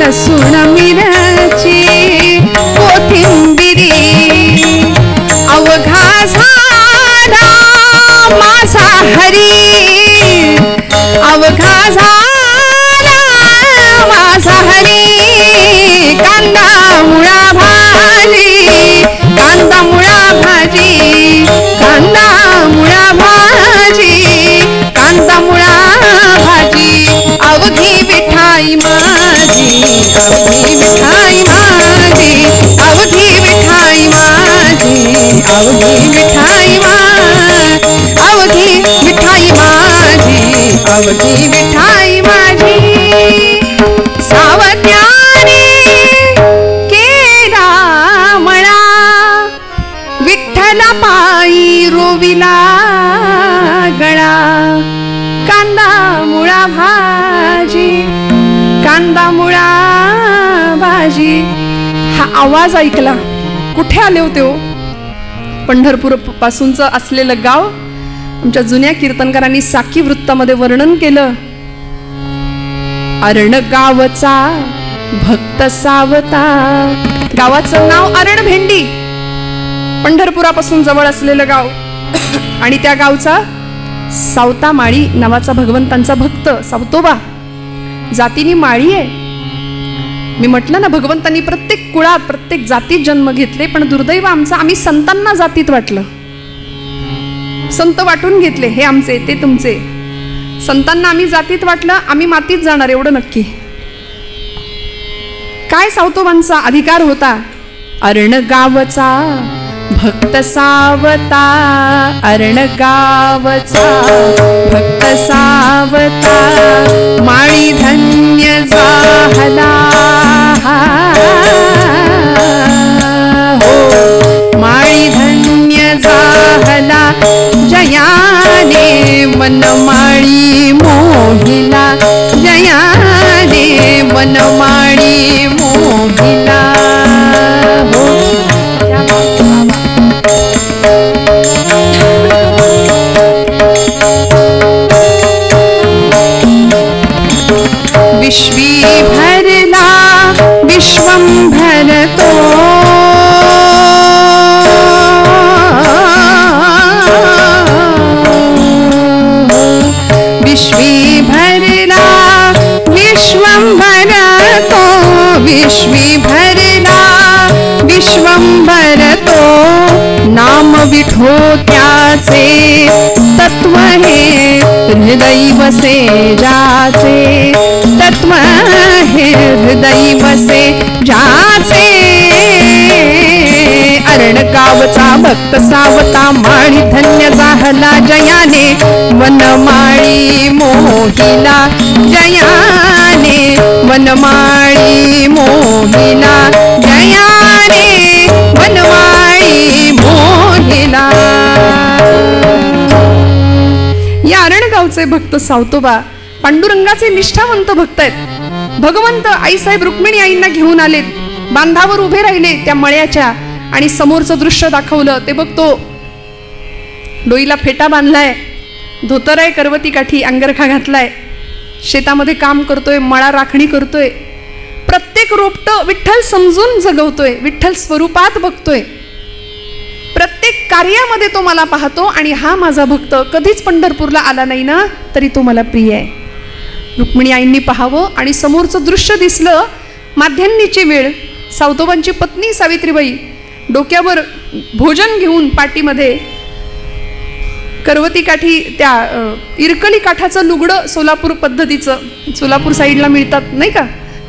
लसूण मिरची कोथिंबिरी, अवघा झाला माझा हरी, अवघा झाला माझा हरी. कांदा मुळा भाजी, कांदा मुळा भाजी, कांदा मुळा भाजी, कांदा मुळा भाजी, अवघी विठाई माझी, अवघी विठाई माझी, अवघी विठाई माझी, अवघी विठाई माझी, अवघी विठाई माझी, अवघी विठाई माझी. सावत्याने केला मळा, विठ्ठला पायी रोविला गळा. कांदा मुळा भाजी, कांदा मुळा भाजी. हा आवाज ऐकला कुठे आले होते हो? पंढरपूर पासूनचं असलेलं गाव आमच्या जुन्या कीर्तनकारांनी साखी वृत्तामध्ये वर्णन केलं. अरण गावचा भक्त सावता. गावाचं नाव अरण भेंडी, पंढरपुरापासून जवळ असलेलं गाव. आणि त्या गावचा सावता माळी नावाचा भगवंतांचा भक्त सावतोबा. जातीनी माळी आहे. मी म्हटलं ना, भगवंतांनी प्रत्येक कुळात प्रत्येक जातीत जन्म घेतले, पण दुर्दैव आमचा, आम्ही संतांना जातीत वाटलं. संत वाटून घेतले, हे आमचे ते तुमचे. संतांना आम्ही जातीत वाटलं, आम्ही मातीत जाणार एवढं नक्की. काय सावतोबांचा अधिकार होता? अरण गावचा भक्त सावता. अरण गावचा भक्त सावता. माळी धन्य झाला हो. माळी धन्य झाला जयाने वनमाळी मोहिला. जयाने वनमाळी मोहिला हो. विश्वी भरला विश्वंभर तो. विश्वी भरला विश्वंभर तो. विश्वी भरला विश्वंभर तो. नाम विठो त्याचे तत्व हे हृदय वसे जाचे. तत्व हे हृदय वसे जाचे. अरण गावचा भक्त सावता. माळी धन्य झाला जयाने वनमाळी मोहिला. जयाने वनमाळी मोहिला. जयाने वनमाळी मोहिला. या अरणगावचे भक्त सावतोबा पांडुरंगाचे निष्ठावंत भक्त आहेत. भगवंत आईसाहेब रुक्मिणी आईंना घेऊन आलेत. बांधावर उभे राहिले त्या मळ्याच्या आणि समोरचं दृश्य दाखवलं. ते बघतो, डोईला फेटा बांधलाय, धोतर आहे, करवती काठी, अंगरखा घातलाय, शेतामध्ये काम करतोय, मळा राखणी करतोय. प्रत्येक रोपट विठ्ठल समजून जगवतोय, विठ्ठल स्वरूपात बघतोय. प्रत्येक कार्यामध्ये तो मला पाहतो. आणि हा माझा भक्त कधीच पंढरपूरला आला नाही ना, तरी तो मला प्रिय आहे. रुक्मिणी आईंनी पाहावं आणि समोरचं दृश्य दिसलं. माध्यान्नीची वेळ. सावतोबांची पत्नी सावित्रीबाई डोक्यावर भोजन घेऊन पाटीमध्ये करवती काठी, त्या इरकली काठाचं लुगडं सोलापूर पद्धतीचं, सोलापूर साईडला मिळतात नाही का,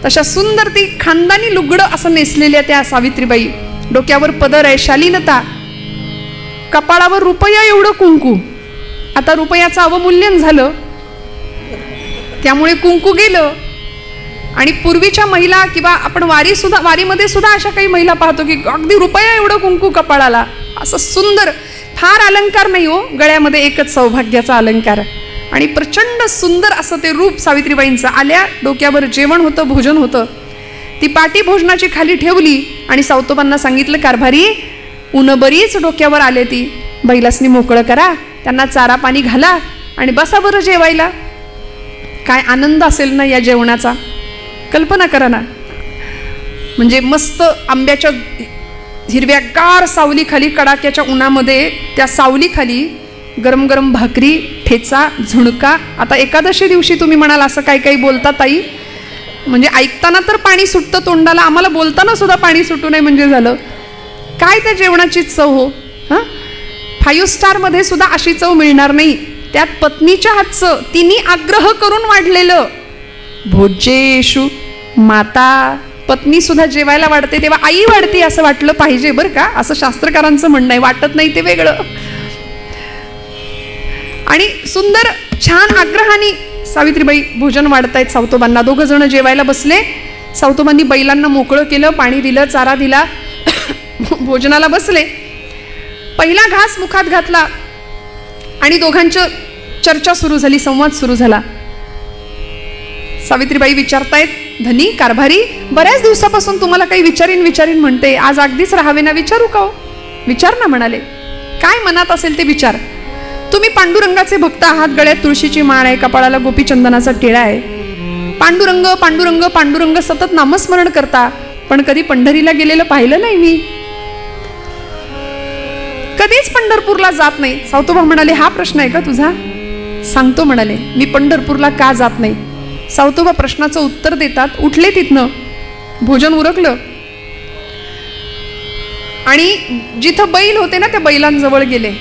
तशा सुंदर ती खानदानी लुगडं असं नेसलेल्या त्या सावित्रीबाई. डोक्यावर पदर आहे, शालीनता, कपाळावर रुपया एवढं कुंकू. आता रुपयाचं अवमूल्यन झालं त्यामुळे कुंकू गेलं. आणि पूर्वीच्या महिला किंवा आपण वारीमध्ये सुद्धा अशा काही महिला पाहतो की अगदी रुपया एवढं कुंकू कपाळाला, असं सुंदर. फार अलंकार नाही हो, गळ्यामध्ये एकच सौभाग्याचा अलंकार. आणि प्रचंड सुंदर असं ते रूप सावित्रीबाईंचं. आल्या, डोक्यावर जेवण होतं, भोजन होतं. ती पाटी भोजनाची खाली ठेवली आणि सावतोबांना सांगितलं, कारभारी ऊन बरीच डोक्यावर आले, ती बैलासनी मोकळं करा, त्यांना चारा पाणी घाला आणि बसा बरं जेवायला. काय आनंद असेल ना या जेवणाचा, कल्पना करा ना. म्हणजे मस्त आंब्याच्या हिरव्यागार सावलीखाली, कडाक्याच्या उन्हामध्ये, त्या सावलीखाली गरम गरम भाकरी, ठेचा, झुणका. आता एकादशी दिवशी तुम्ही म्हणाल असं काही काही बोलता ताई, म्हणजे ऐकताना तर पाणी सुटतं तोंडाला, आम्हाला बोलताना सुद्धा पाणी सुटू नये म्हणजे झालं. काय त्या जेवणाची चव हो. हां, 5 स्टारमध्ये सुद्धा अशी चव मिळणार नाही. त्यात पत्नीच्या हातचं, तिने आग्रह करून वाढलेलं. भोजेषु माता, पत्नी सुद्धा जेवायला वाढते तेव्हा आई वाढते असं वाटलं पाहिजे बरं का, असं शास्त्रकारांचं म्हणणं आहे. वाटत नाही ते वेगळं. आणि सुंदर छान आग्रहाने सावित्रीबाई भोजन वाढतायत सावतोबांना. 2 जण जेवायला बसले. सावतोबांनी बैलांना मोकळं केलं, पाणी दिलं, चारा दिला, भोजनाला बसले. पहिला घास मुखात घातला आणि दोघांची चर्चा सुरू झाली, संवाद सुरू झाला. सावित्रीबाई विचारतायत, धनी कारभारी, बऱ्याच दिवसापासून तुम्हाला काही विचारीन म्हणते, आज अगदीच राहावे ना, विचारू का हो? विचार ना म्हणाले, काय मनात असेल ते विचार. तुम्ही पांडुरंगाचे भक्त आहात, गळ्यात तुळशीची माळ आहे, कपाळाला गोपीचंदनाचा टिळा आहे, पांडुरंग पांडुरंग पांडुरंग सतत नामस्मरण करता, पण कधी पंढरीला गेलेलं पाहिलं नाही मी, कधीच पंढरपूरला जात नाही. सावतोबा म्हणाले, हा प्रश्न आहे का तुझा? सांगतो म्हणाले, मी पंढरपूरला का जात नाही. सावतोबा प्रश्नाचं उत्तर देतात. उठले तिथनं, भोजन उरकलं आणि जिथं बैल होते ना त्या बैलांजवळ गेले.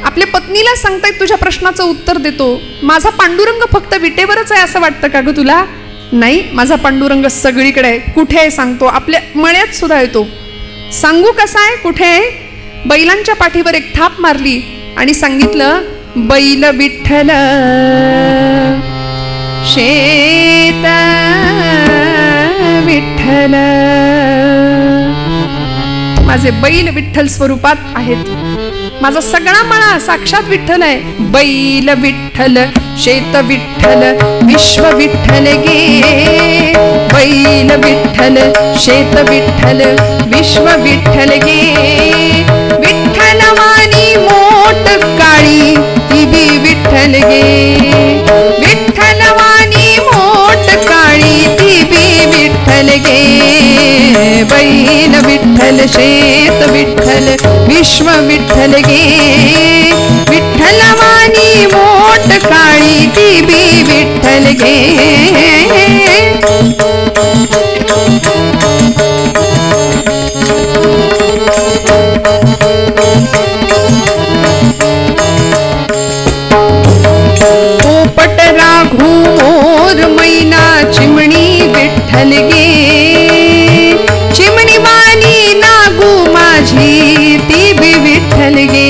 आपल्या पत्नीला सांगतायत, तुझ्या प्रश्नाचं उत्तर देतो, माझा पांडुरंग फक्त विटेवरच आहे असं वाटतं का ग तुला? नाही, माझा पांडुरंग सगळीकडे आहे. कुठे आहे सांगतो, आपल्या मळ्यात सुद्धा येतो. सांगू कसा आहे, कुठे आहे? बैलांच्या पाठीवर एक थाप मारली आणि सांगितलं, बैल विठ्ठल शेत विठ्ठल, माझे बैल विठ्ठल स्वरूपात आहेत, माझा सगळा मळा साक्षात विठ्ठल आहे. बैल विठ्ठल शेत विठ्ठल विश्व विठ्ठल गे, बैल विठ्ठल शेत विठ्ठल विश्व विठ्ठल गे, विठ्ठल वाणी मोठ काळी ती बी विठ्ठल गे, विठ्ठल वाणी मोठ काळी ती बी विठ्ठल गे, बैल विठ्ठल शेत विठ्ठल विश्व विठ्ठल गे, विठ्ठल वाणी मोठ काळी ती बी विठ्ठल गे. पोपट राघू मोर मैना चिमणी विठ्ठल गे, चिमणी वाणी नागू माझी ती बी विठ्ठल गे,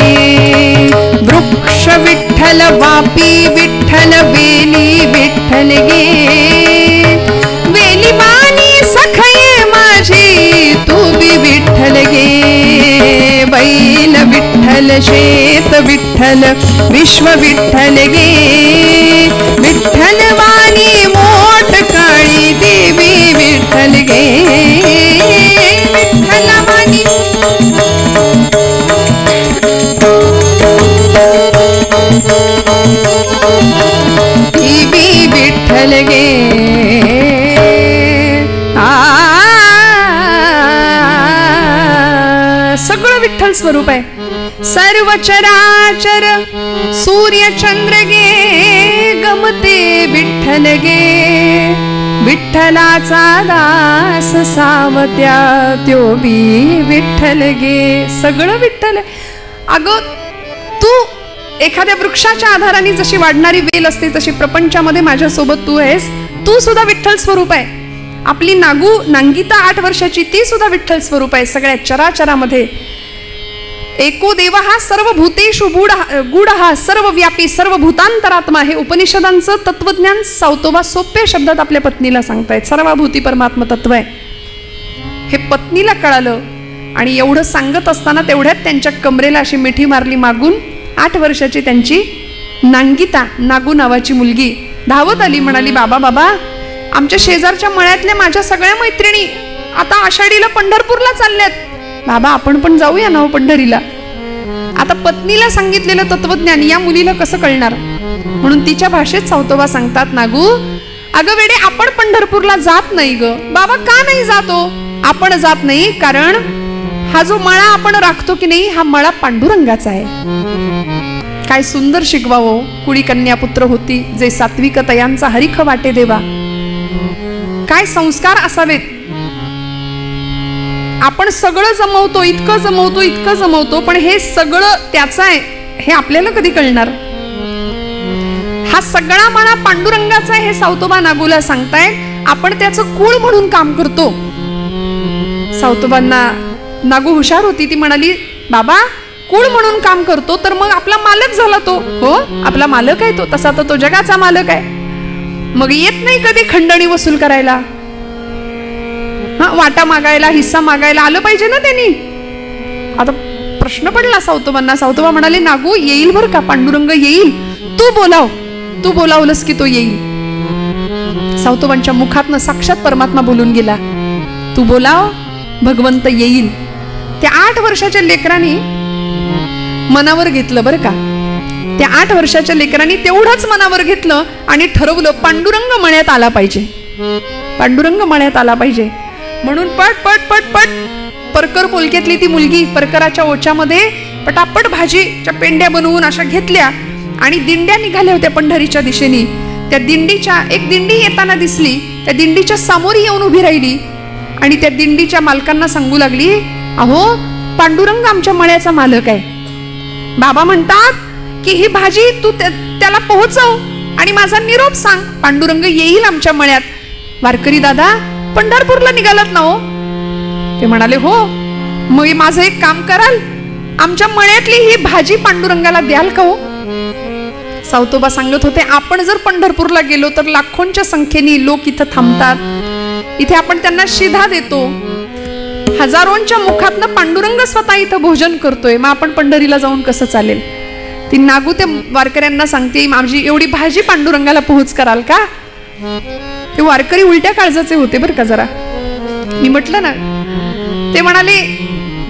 वृक्ष विठ्ठल वापी विठ्ठल वेली विठ्ठल गे, वेली वाणी सखये माझी तू बी विठ्ठल गे, बैल विठ्ठल शेत विठ्ठल विश्व विठ्ठल गे, विठ्ठल वाणी मोठ काळी देवी विठ्ठल गे, विठ्ठल वाणी देवी विठ्ठल गे. सगळं विठ्ठल स्वरूप आहे. सर्व चराचर सूर्य चंद्र गे, गमते विठ्ठल गे, विठ्ठलाचा दास सावत्या त्यो बी विठ्ठल गे. सगळं विठ्ठल आहे. अगं तू एखाद्या वृक्षाच्या आधाराने जशी वाढणारी वेल असते तशी प्रपंचामध्ये माझ्यासोबत तू आहेस. तू सुद्धा विठ्ठल स्वरूप आहे. आपली नांगिता 8 वर्षाची ती सुद्धा विठ्ठल स्वरूप आहे. सगळ्या चराचरामध्ये एको देव हा सर्व भूतेषु गूढ हा सर्व व्यापी सर्व भूतांतरात्मा. हे उपनिषदांचं तत्वज्ञान सावतोबा सोप्या शब्दात आपल्या पत्नीला सांगतायत. सर्वभूती परमात्म तत्व आहे हे पत्नीला कळालं आणि एवढं सांगत असताना तेवढ्यात त्यांच्या कमरेला अशी मिठी मारली मागून. 8 वर्षाची त्यांची नांगिता नागू नावाची मुलगी धावत आली. म्हणाली, बाबा बाबा, आमच्या शेजारच्या मळ्यातल्या माझ्या सगळ्या मैत्रिणी आता आषाढीला पंढरपूरला चालल्यात. बाबा आपण पण जाऊया ना पंढरीला. आता पत्नीला सांगितलेलं तत्वज्ञान या मुलीला कसं कळणार, म्हणून तिच्या भाषेत सावतोबा सांगतात, नागू अगं वेडे, आपण पंढरपूरला जात नाही ग. बाबा का नाही जातो? आपण जात नाही कारण हा जो मळा आपण राखतो की नाही, हा मळा पांडुरंगाचा आहे. काय सुंदर शिकवावो. कुळी कन्या पुत्र होती जे सात्विक तयांचा हरिख वाटे देवा. काय संस्कार असावेत. आपण सगळं जमवतो, इतकं जमवतो, पण हे सगळं त्याचं आहे हे आपल्याला कधी कळणार. हा सगळा मळा पांडुरंगाचा आहे हे सावतोबा नागूला सांगताय. आपण त्याचं कुळ म्हणून काम करतो. सावतोबांना नागू हुशार होती. ती म्हणाली, बाबा कुळ म्हणून काम करतो तर मग आपला मालक झाला तो. हो, आपला मालक आहे तो, तसा तर तो जगाचा मालक आहे. मग येत नाही कधी खंडणी वसूल करायला, वाटा मागायला, हिस्सा मागायला आलं पाहिजे ना त्यांनी. आता प्रश्न पडला सावतोबांना. सावतोबा म्हणाले, नागू येईल बर का, पांडुरंग येईल, तू बोलावलंस की तो येईल. सावतोबांच्या मुखातनं साक्षात परमात्मा बोलून गेला, तू बोलाव भगवंत येईल. त्या 8 वर्षाच्या लेकरांनी मनावर घेतलं बरं का. त्या 8 वर्षाच्या लेकरांनी तेवढंच मनावर घेतलं आणि ठरवलं पांडुरंग मळ्यात आला पाहिजे, पांडुरंग मळ्यात आला पाहिजे. म्हणून पट पट पट पट परकर पोलक्यातली ती मुलगी परकराच्या ओच्यामध्ये पटापट भाजीच्या पेंड्या बनवून अशा घेतल्या आणि दिंड्या निघाल्या होत्या पंढरीच्या दिशेने. त्या दिंडीच्या एक दिंडी येताना दिसली, त्या दिंडीच्या सामोरी येऊन उभी राहिली आणि त्या दिंडीच्या मालकांना सांगू लागली, अहो पांडुरंग आमच्या मळ्याचा मालक आहे. बाबा म्हणतात की ही भाजी तू त्याला पोहोचव आणि माझा निरोप सांग, पांडुरंग येईल आमच्या मळ्यात. वारकरी दादा पंढरपूरला निघालात ना हो? ते म्हणाले हो. मग माझं एक काम कराल, आमच्या मळ्यातली ही भाजी पांडुरंगाला द्याल का हो? सावतोबा सांगत होते, आपण जर पंढरपूरला गेलो तर लाखोंच्या संख्येने लोक इथं थांबतात, इथे आपण त्यांना शिधा देतो, हजारोंच्या मुखातनं पांडुरंग स्वतः इथं भोजन करतोय, मग आपण पंढरीला जाऊन कसं चालेल? ती नागू त्या वारकऱ्यांना सांगते, माझी एवढी भाजी पांडुरंगाला पोहोच कराल का? ते वारकरी उलट्या काळजाचे होते बरं का जरा. मी म्हटलं ना, ते म्हणाले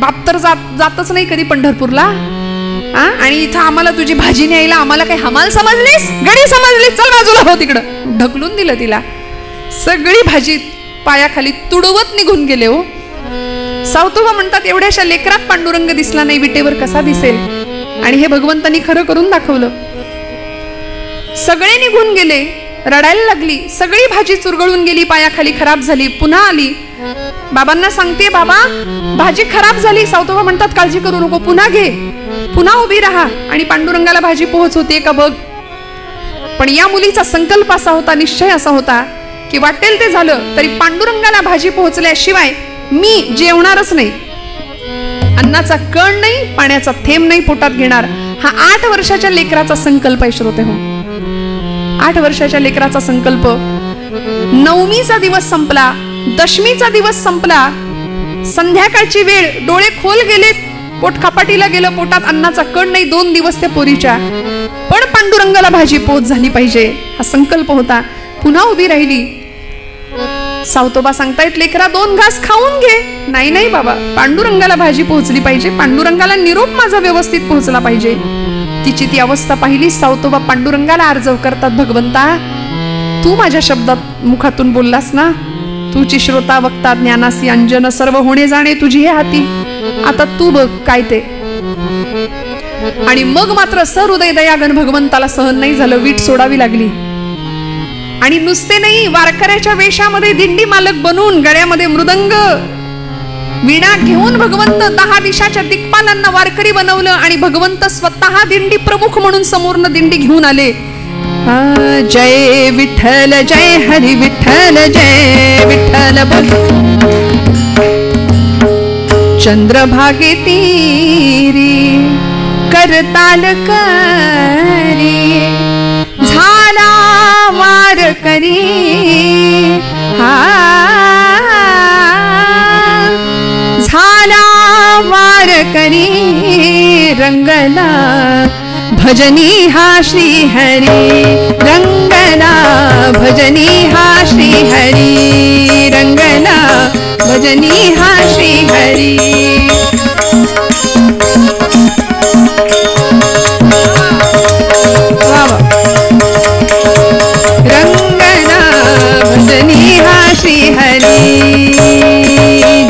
बाप तर जातच नाही कधी पंढरपूरला, आणि इथं आम्हाला तुझी भाजी न्यायला आम्हाला काही हमाल समजलीस, गडी समजलीस, चल बाजूला हो तिकडं. ढकलून दिलं तिला. सगळी भाजी पायाखाली तुडवत निघून गेले हो. सावतोबा म्हणतात, एवढ्याशा लेकरात पांडुरंग दिसला नाही, विटेवर कसा दिसेल? आणि हे भगवंतांनी खरं करून दाखवलं. सगळे निघून गेले, रडायला लागली, सगळी भाजी चुरगळून गेली, पायाखाली खराब झाली. पुन्हा आली, बाबांना सांगते, बाबा भाजी खराब झाली. सावतोबा म्हणतात, काळजी करू नको, पुन्हा घे, पुन्हा उभी राहा आणि पांडुरंगाला भाजी पोहोच होते का बघ. पण या मुलीचा संकल्प असा होता, निश्चय असा होता की वाटेल ते झालं तरी पांडुरंगाला भाजी पोहोचल्याशिवाय मी जेवणारच नाही. अन्नाचा कण नाही, पाण्याचा थेंब नाही पोटात घेणार. हा 8 वर्षाच्या लेकराचा संकल्प आहे श्रोते हो. 8 वर्षाच्या लेकराचा संकल्प. 9मीचा दिवस संपला, 10मीचा दिवस संपला, संध्याकाळची वेळ, डोळे खोल गेले, पोट खापाटीला गेलं, पोटात अन्नाचा कण नाही 2 दिवस त्या पोरीच्या. पण पांडुरंगाला भाजी पोच झाली पाहिजे हा संकल्प होता. पुन्हा उभी राहिली. सावतोबा सांगतायत, लेकरा 2 घास खाऊन घे. नाही नाही बाबा, पांडुरंगाला भाजी पोहोचली पाहिजे, पांडुरंगाला निरोप माझा व्यवस्थित पोहोचला पाहिजे. तिची ती अवस्था पाहिली. सावतोबा पांडुरंगाला अर्जव करतात, भगवंता तू माझ्या शब्दात मुखातून बोललास ना, तुची श्रोता वक्ता ज्ञानासी अंजन, सर्व होणे जाणे तुझी हे हाती, आता तू बघ काय ते. आणि मग मात्र सहृदय दयागण भगवंताला सहन नाही झालं, वीट सोडावी लागली. आणि नुसते नाही, वारकऱ्याच्या वेशामध्ये दिंडी मालक बनून, गळ्यामध्ये मृदंग वीणा घेऊन भगवंत 10 दिशाच्या दिक्पालांना वारकरी बनवलं आणि भगवंत स्वतः दिंडी प्रमुख म्हणून समोरनं दिंडी घेऊन आले. जय विठ्ठल जय हरी विठ्ठल जय विठ्ठल बोल. चंद्रभागे तीरी करताल करी, झाला वारकरी झाला वारकरी, रंगला भजनी हा श्री हरी, रंगला भजनी हा श्री हरी, रंगला भजनी हा श्री हरी. रंगला भजनी हा श्री हरी.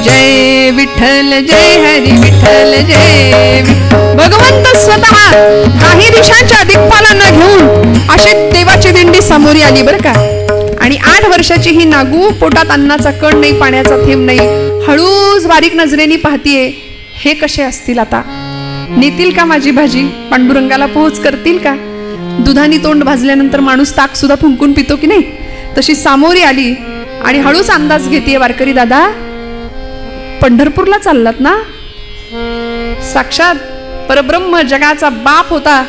जय विठ्ठल जय हरी विठ्ठल जय. भगवंत स्वतः काही दिशांच्या दिक्पालांना घेऊन अशी देवाची दिंडी समोरी आली बरं का. आणि 8 वर्षाची ही नागू, पोटात अन्नाचा कण नाही, पाण्याचा थेंब नाही, हळूच बारीक नजरेने पाहतीये, हे कसे असतील आता, नेतील का माझी भाजी, पांडुरंगाला पोहोच करतील का? दुधानी तोंड भाजल्यानंतर माणूस ताक सुद्धा फुंकून पितो की नाही, तशी सामोरी आली आणि हळूच अंदाज घेते, वारकरी दादा पंढरपूरला चाललात ना? साक्षात परब्रह्म जगाचा बाप होता.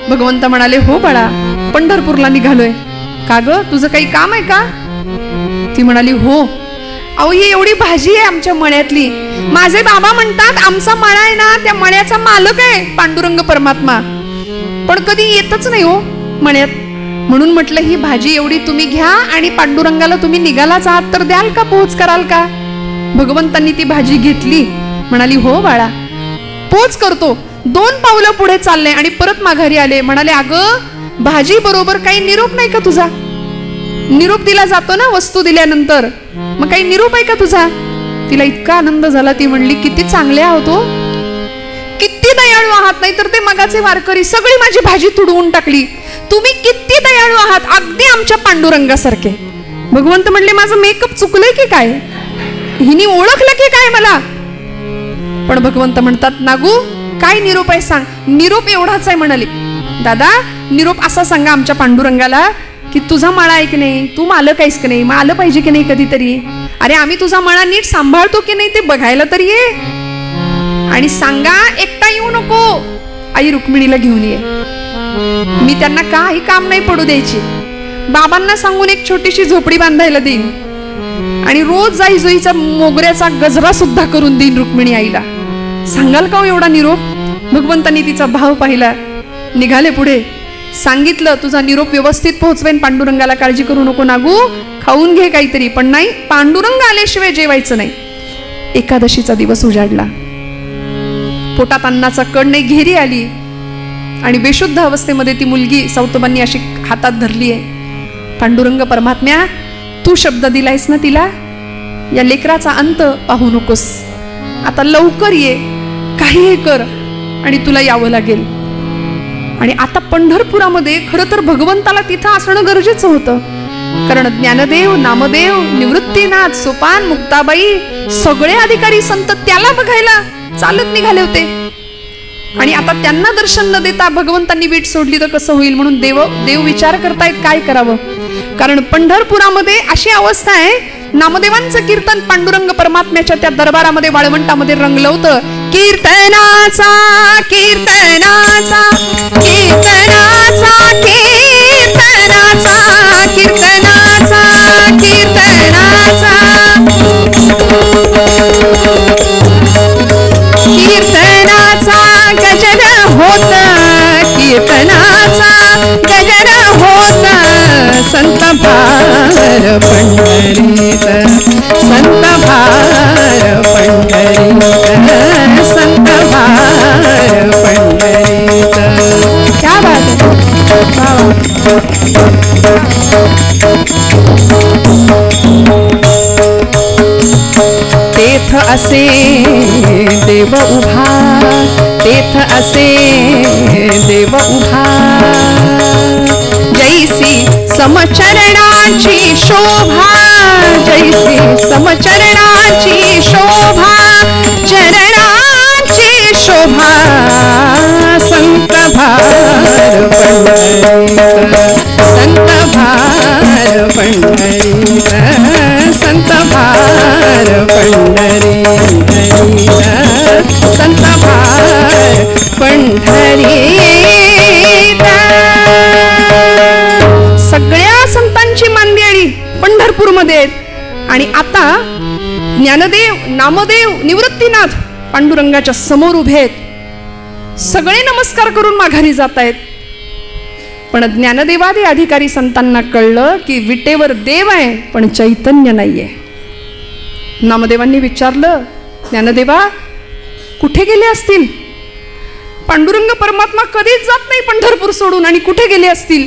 भगवंत म्हणाले, हो बाळा पंढरपूरला निघालोय. का ग, तुझं काही काम आहे का? ती म्हणाली, हो. अहो ही एवढी भाजी आहे आमच्या मळ्यातली, माझे बाबा म्हणतात आमचा मळा आहे ना, त्या मळ्याचा मालक आहे पांडुरंग परमात्मा, पण कधी येतच नाही हो मळ्यात. म्हणून म्हटलं ही भाजी एवढी तुम्ही घ्या आणि पांडुरंगाला तुम्ही निघालाच आहात तर द्याल का, पोच कराल का? भगवंतांनी ती भाजी घेतली, म्हणाली हो बाळा पोच करतो. 2 पावलं पुढे चालले आणि परत माघारी आले. म्हणाले अगं भाजी बरोबर काही निरोप नाही का तुझा? निरोप दिला जातो ना वस्तू दिल्यानंतर, मग काही निरोप आहे का तुझा? तिला इतका आनंद झाला, ती म्हणली किती चांगले आहोत हो, किती दयाळू आहात. नाही तर ते मगाचे वारकरी सगळी माझी भाजी तुडवून टाकली. तुम्ही किती दयाळू आहात, अगदी आमच्या पांडुरंगासारखे. भगवंत म्हणले माझं मेकअप चुकलंय की काय, हिनी ओळखलं की काय मला? पण भगवंत म्हणतात नागू काय निरोप आहे सांग. निरोप एवढाच आहे म्हणाले, दादा निरोप असा सांगा आमच्या पांडुरंगाला की तुझा मळा आहे की नाही, तू मालक आहेस की नाही, मग आलं पाहिजे की नाही कधीतरी. अरे आम्ही तुझा मळा नीट सांभाळतो की नाही ते बघायला तरी ये. आणि सांगा एकटा येऊ नको, आई रुक्मिणीला घेऊन ये. मी त्यांना काही काम नाही पडू द्यायची. बाबांना सांगून एक छोटीशी झोपडी बांधायला देईन आणि रोज जाई जुईचा मोगऱ्याचा गजरा सुद्धा करून देईन रुक्मिणी आईला. सांगाल का एवढा निरोप? भगवंतांनी तिचा भाव पाहिला, निघाले पुढे. सांगितलं तुझा निरोप व्यवस्थित पोहोचवेन, पांडुरंगाला काळजी करू नको नागू, खाऊन घे काहीतरी. पण नाही, पांडुरंग आल्याशिवाय जेवायचं नाही. एकादशीचा दिवस उजाडला, पोटात अन्नाचा कण नाही, घेरी आली आणि बेशुद्ध अवस्थेमध्ये ती मुलगी सौतबांनी अशी हातात धरली आहे. पांडुरंग परमात्म्या तू शब्द दिलायस ना तिला, या लेकराचा अंत पाहू नकोस, आता लवकर ये, काहीही कर आणि तुला यावं लागेल. आणि आता पंढरपुरामध्ये खरं तर भगवंताला तिथं असणं गरजेचं होतं, कारण ज्ञानदेव, नामदेव, निवृत्तीनाथ, सोपान, मुक्ताबाई सगळे अधिकारी संत त्याला बघायला चालत निघाले होते. आणि आता त्यांना दर्शन न देता भगवंतांनी वीट सोडली तर कसं होईल, म्हणून देव विचार करतायत काय करावं. कारण पंढरपुरामध्ये अशी अवस्था आहे, नामदेवांचं कीर्तन पांडुरंग परमात्म्याच्या त्या दरबारामध्ये वाळवंटामध्ये रंगलं होतं. कीर्तनाचा कीर्तनाचा कीर्तनाचा कीर्तनाचा कीर्तनाचा कीर्तनाचा कीर्तनाचा गजर होत, कीर्तनाचा गजर होत, संत भार पंढरीत, संत भार पंढरीत, संत भार पंढरीत. क्या बात तेथ असे देव उभा, तेथ असे देव उभा, जैसी समचरणाची शोभा, जैसी समचरणाची शोभा, चरणाची शोभा, संत भार पंढरीत, संत भार पंढरीत, संत भार पंढरीत, संत भार पंढरीत. सगळ्या संतांची मांदियाळी पंढरपूरमध्ये आहेत. आणि आता ज्ञानदेव, नामदेव, निवृत्तीनाथ पांडुरंगाच्या समोर उभे आहेत. सगळे नमस्कार करून माघारी जात आहेत. पण ज्ञानदेवादी अधिकारी संतांना कळलं की विटेवर देव आहे पण चैतन्य नाहीये. नामदेवांनी विचारलं, ज्ञानदेवा कुठे गेले असतील? पांडुरंग परमात्मा कधीच जात नाही पंढरपूर सोडून, आणि कुठे गेले असतील?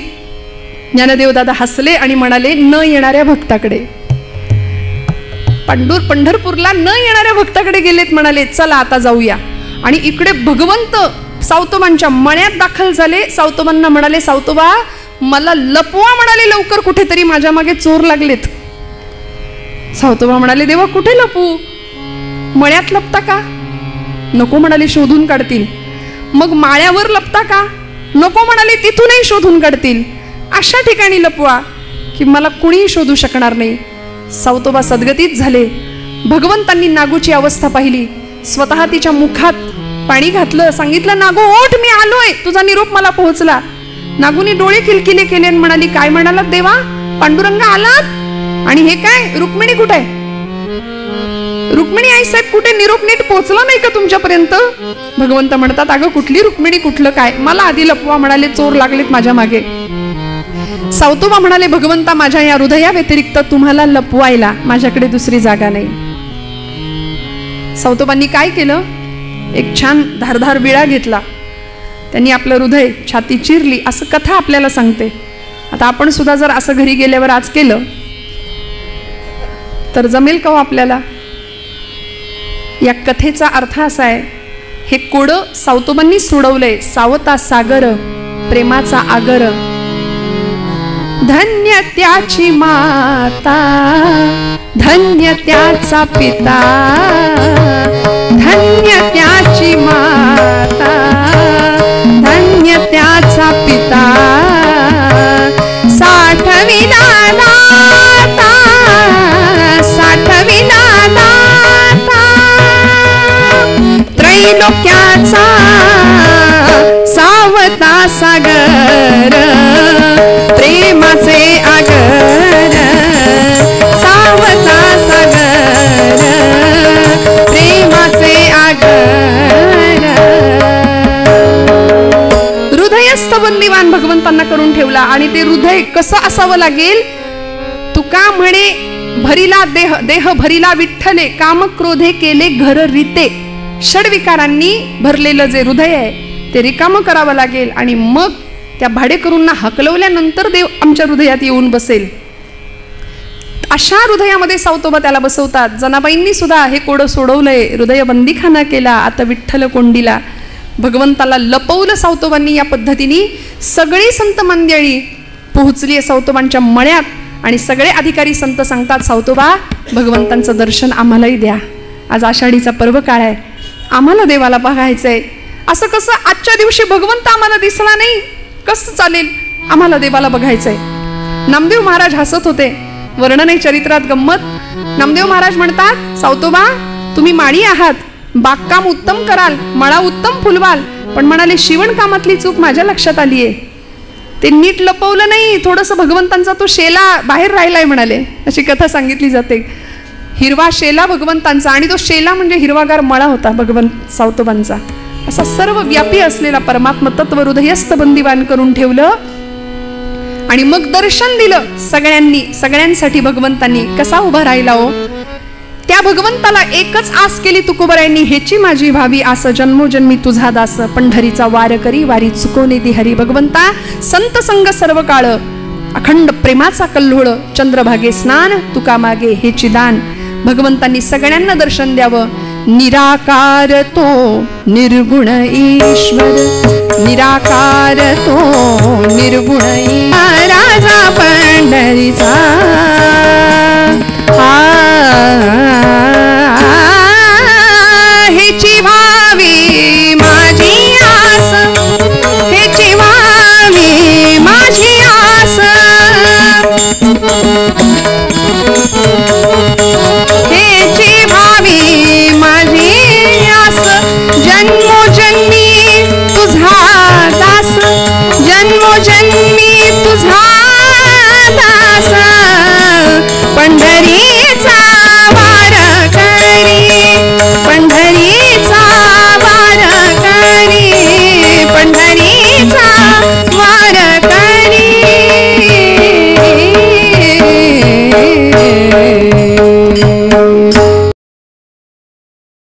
ज्ञानदेव दादा हसले आणि म्हणाले, न येणाऱ्या भक्ताकडे. पंढरपूरला न येणाऱ्या भक्ताकडे गेलेत. म्हणाले चला आता जाऊया. आणि इकडे भगवंत सावतोबांच्या मळ्यात दाखल झाले. सावतोबांना म्हणाले, सावतोबा मला लपवा, म्हणाले लवकर, कुठेतरी माझ्या मागे चोर लागलेत. सावतोबा म्हणाले, देवा कुठे लपू? मळ्यात लपता का? नको म्हणाले, शोधून काढतील. मग माळ्यावर लपता का? नको म्हणाले, तिथूनही शोधून काढतील. अशा ठिकाणी लपवा की मला कुणीही शोधू शकणार नाही. सावतोबा सद्गतीत झाले. भगवंतांनी नागूची अवस्था पाहिली. स्वतः तिच्या मुखात पाणी घातलं, सांगितलं, नागू ओठ, मी आलोय, तुझा निरोप मला पोहोचला. नागूने डोळे किलकिले केले आणि म्हणाली, काय म्हणालात देवा? पांडुरंग आलात? आणि हे काय, रुक्मिणी कुठे? रुक्मिणी आई साहेब कुठे? निरोप नीट पोहोचला नाही का तुमच्यापर्यंत? भगवंत म्हणतात, अगं कुठली रुक्मिणी, कुठलं काय, मला आधी लपवा, म्हणाले चोर लागलेत माझ्या मागे. सावतोबा म्हणाले, भगवंता माझ्या या हृदया व्यतिरिक्त तुम्हाला लपवायला माझ्याकडे दुसरी जागा नाही. सावतोबांनी काय केलं, एक छान धारधार विळा घेतला, त्यांनी आपलं हृदय छाती चिरली, असं कथा आपल्याला सांगते. आता आपण सुद्धा जर असं घरी गेल्यावर आज केलं तर जमेल का हो आपल्याला? या कथेचा अर्थ असा आहे, हे कोडं सावतोबांनी सोडवलंय. सावता सागर प्रेमाचा आगर, धन्य त्याची माता, धन्य त्याचा पिता, धन्य त्याची माता, धन्य त्याचा पिता, साठविला नाता, साठविला नाता, त्रैलोक्याचा सावता सागर, प्रेमाचे आगर, सावता सागर, प्रेमाचे आगर. हृदयस्थ बंदिवान भगवंतांना करून ठेवला. आणि ते हृदय कसं असावं लागेल? तुका म्हणे, भरिला देह, देह भरिला विठ्ठले, काम क्रोधे केले घर रीते. षडविकारांनी भरलेलं जे हृदय आहे ते रिकामं करावं लागेल, आणि मग त्या भाडेकरूंना हकलवल्यानंतर देव आमच्या हृदयात येऊन बसेल. अशा हृदयामध्ये सावतोबा त्याला बसवतात. जनाबाईंनी सुद्धा हे कोडं सोडवलंय, हृदय बंदीखाना केला, आता विठ्ठल कोंडीला. भगवंताला लपवलं सावतोबांनी. या पद्धतीने सगळी संत मंडळी पोहोचली सावतोबांच्या मळ्यात, आणि सगळे अधिकारी संत सांगतात, सावतोबा भगवंतांचं दर्शन आम्हालाही द्या. आज आषाढीचा पर्व काळ आहे, आम्हाला देवाला बघायचंय. असं कसं आजच्या दिवशी भगवंत आम्हाला दिसला नाही, कसं चालेल? आम्हाला देवाला बघायचंय. नामदेव महाराज हसत होते. वर्णन आहे चरित्रात गंमत. नामदेव महाराज म्हणतात, सावतोबा तुम्ही माळी आहात, बागकाम उत्तम कराल, मळा उत्तम फुलवाल, पण म्हणाले शिवणकामातली चूक माझ्या लक्षात आलीये. ते नीट लपवलं नाही, थोडंसं भगवंतांचा तो शेला बाहेर राहिलाय म्हणाले. अशी कथा सांगितली जाते. हिरवा शेला भगवंतांचा, आणि तो शेला म्हणजे हिरवागार मळा होता भगवंत सावतोबांचा. असा सर्व व्यापी असलेला परमात्म तत्व हृदयस्थ बंदिवान करून ठेवलं, आणि मग दर्शन दिलं सगळ्यांनी. सगळ्यांसाठी भगवंतांनी कसा उभा राहिला हो? त्या भगवंताला एकच आस केली तुकोबरायांनी, हेची माझी भावी आस, जन्मोजन्मी तुझा दास, पंढरीचा वार करी वारी चुकोने ती हरी. भगवंता संत संग सर्व काळ, अखंड प्रेमाचा कल्लोळ, चंद्रभागे स्नान तुका मागे हेची दान. भगवंतांनी सगळ्यांना दर्शन द्यावं. निराकार तो निर्गुण ईश्वर, निराकार तो निर्गुण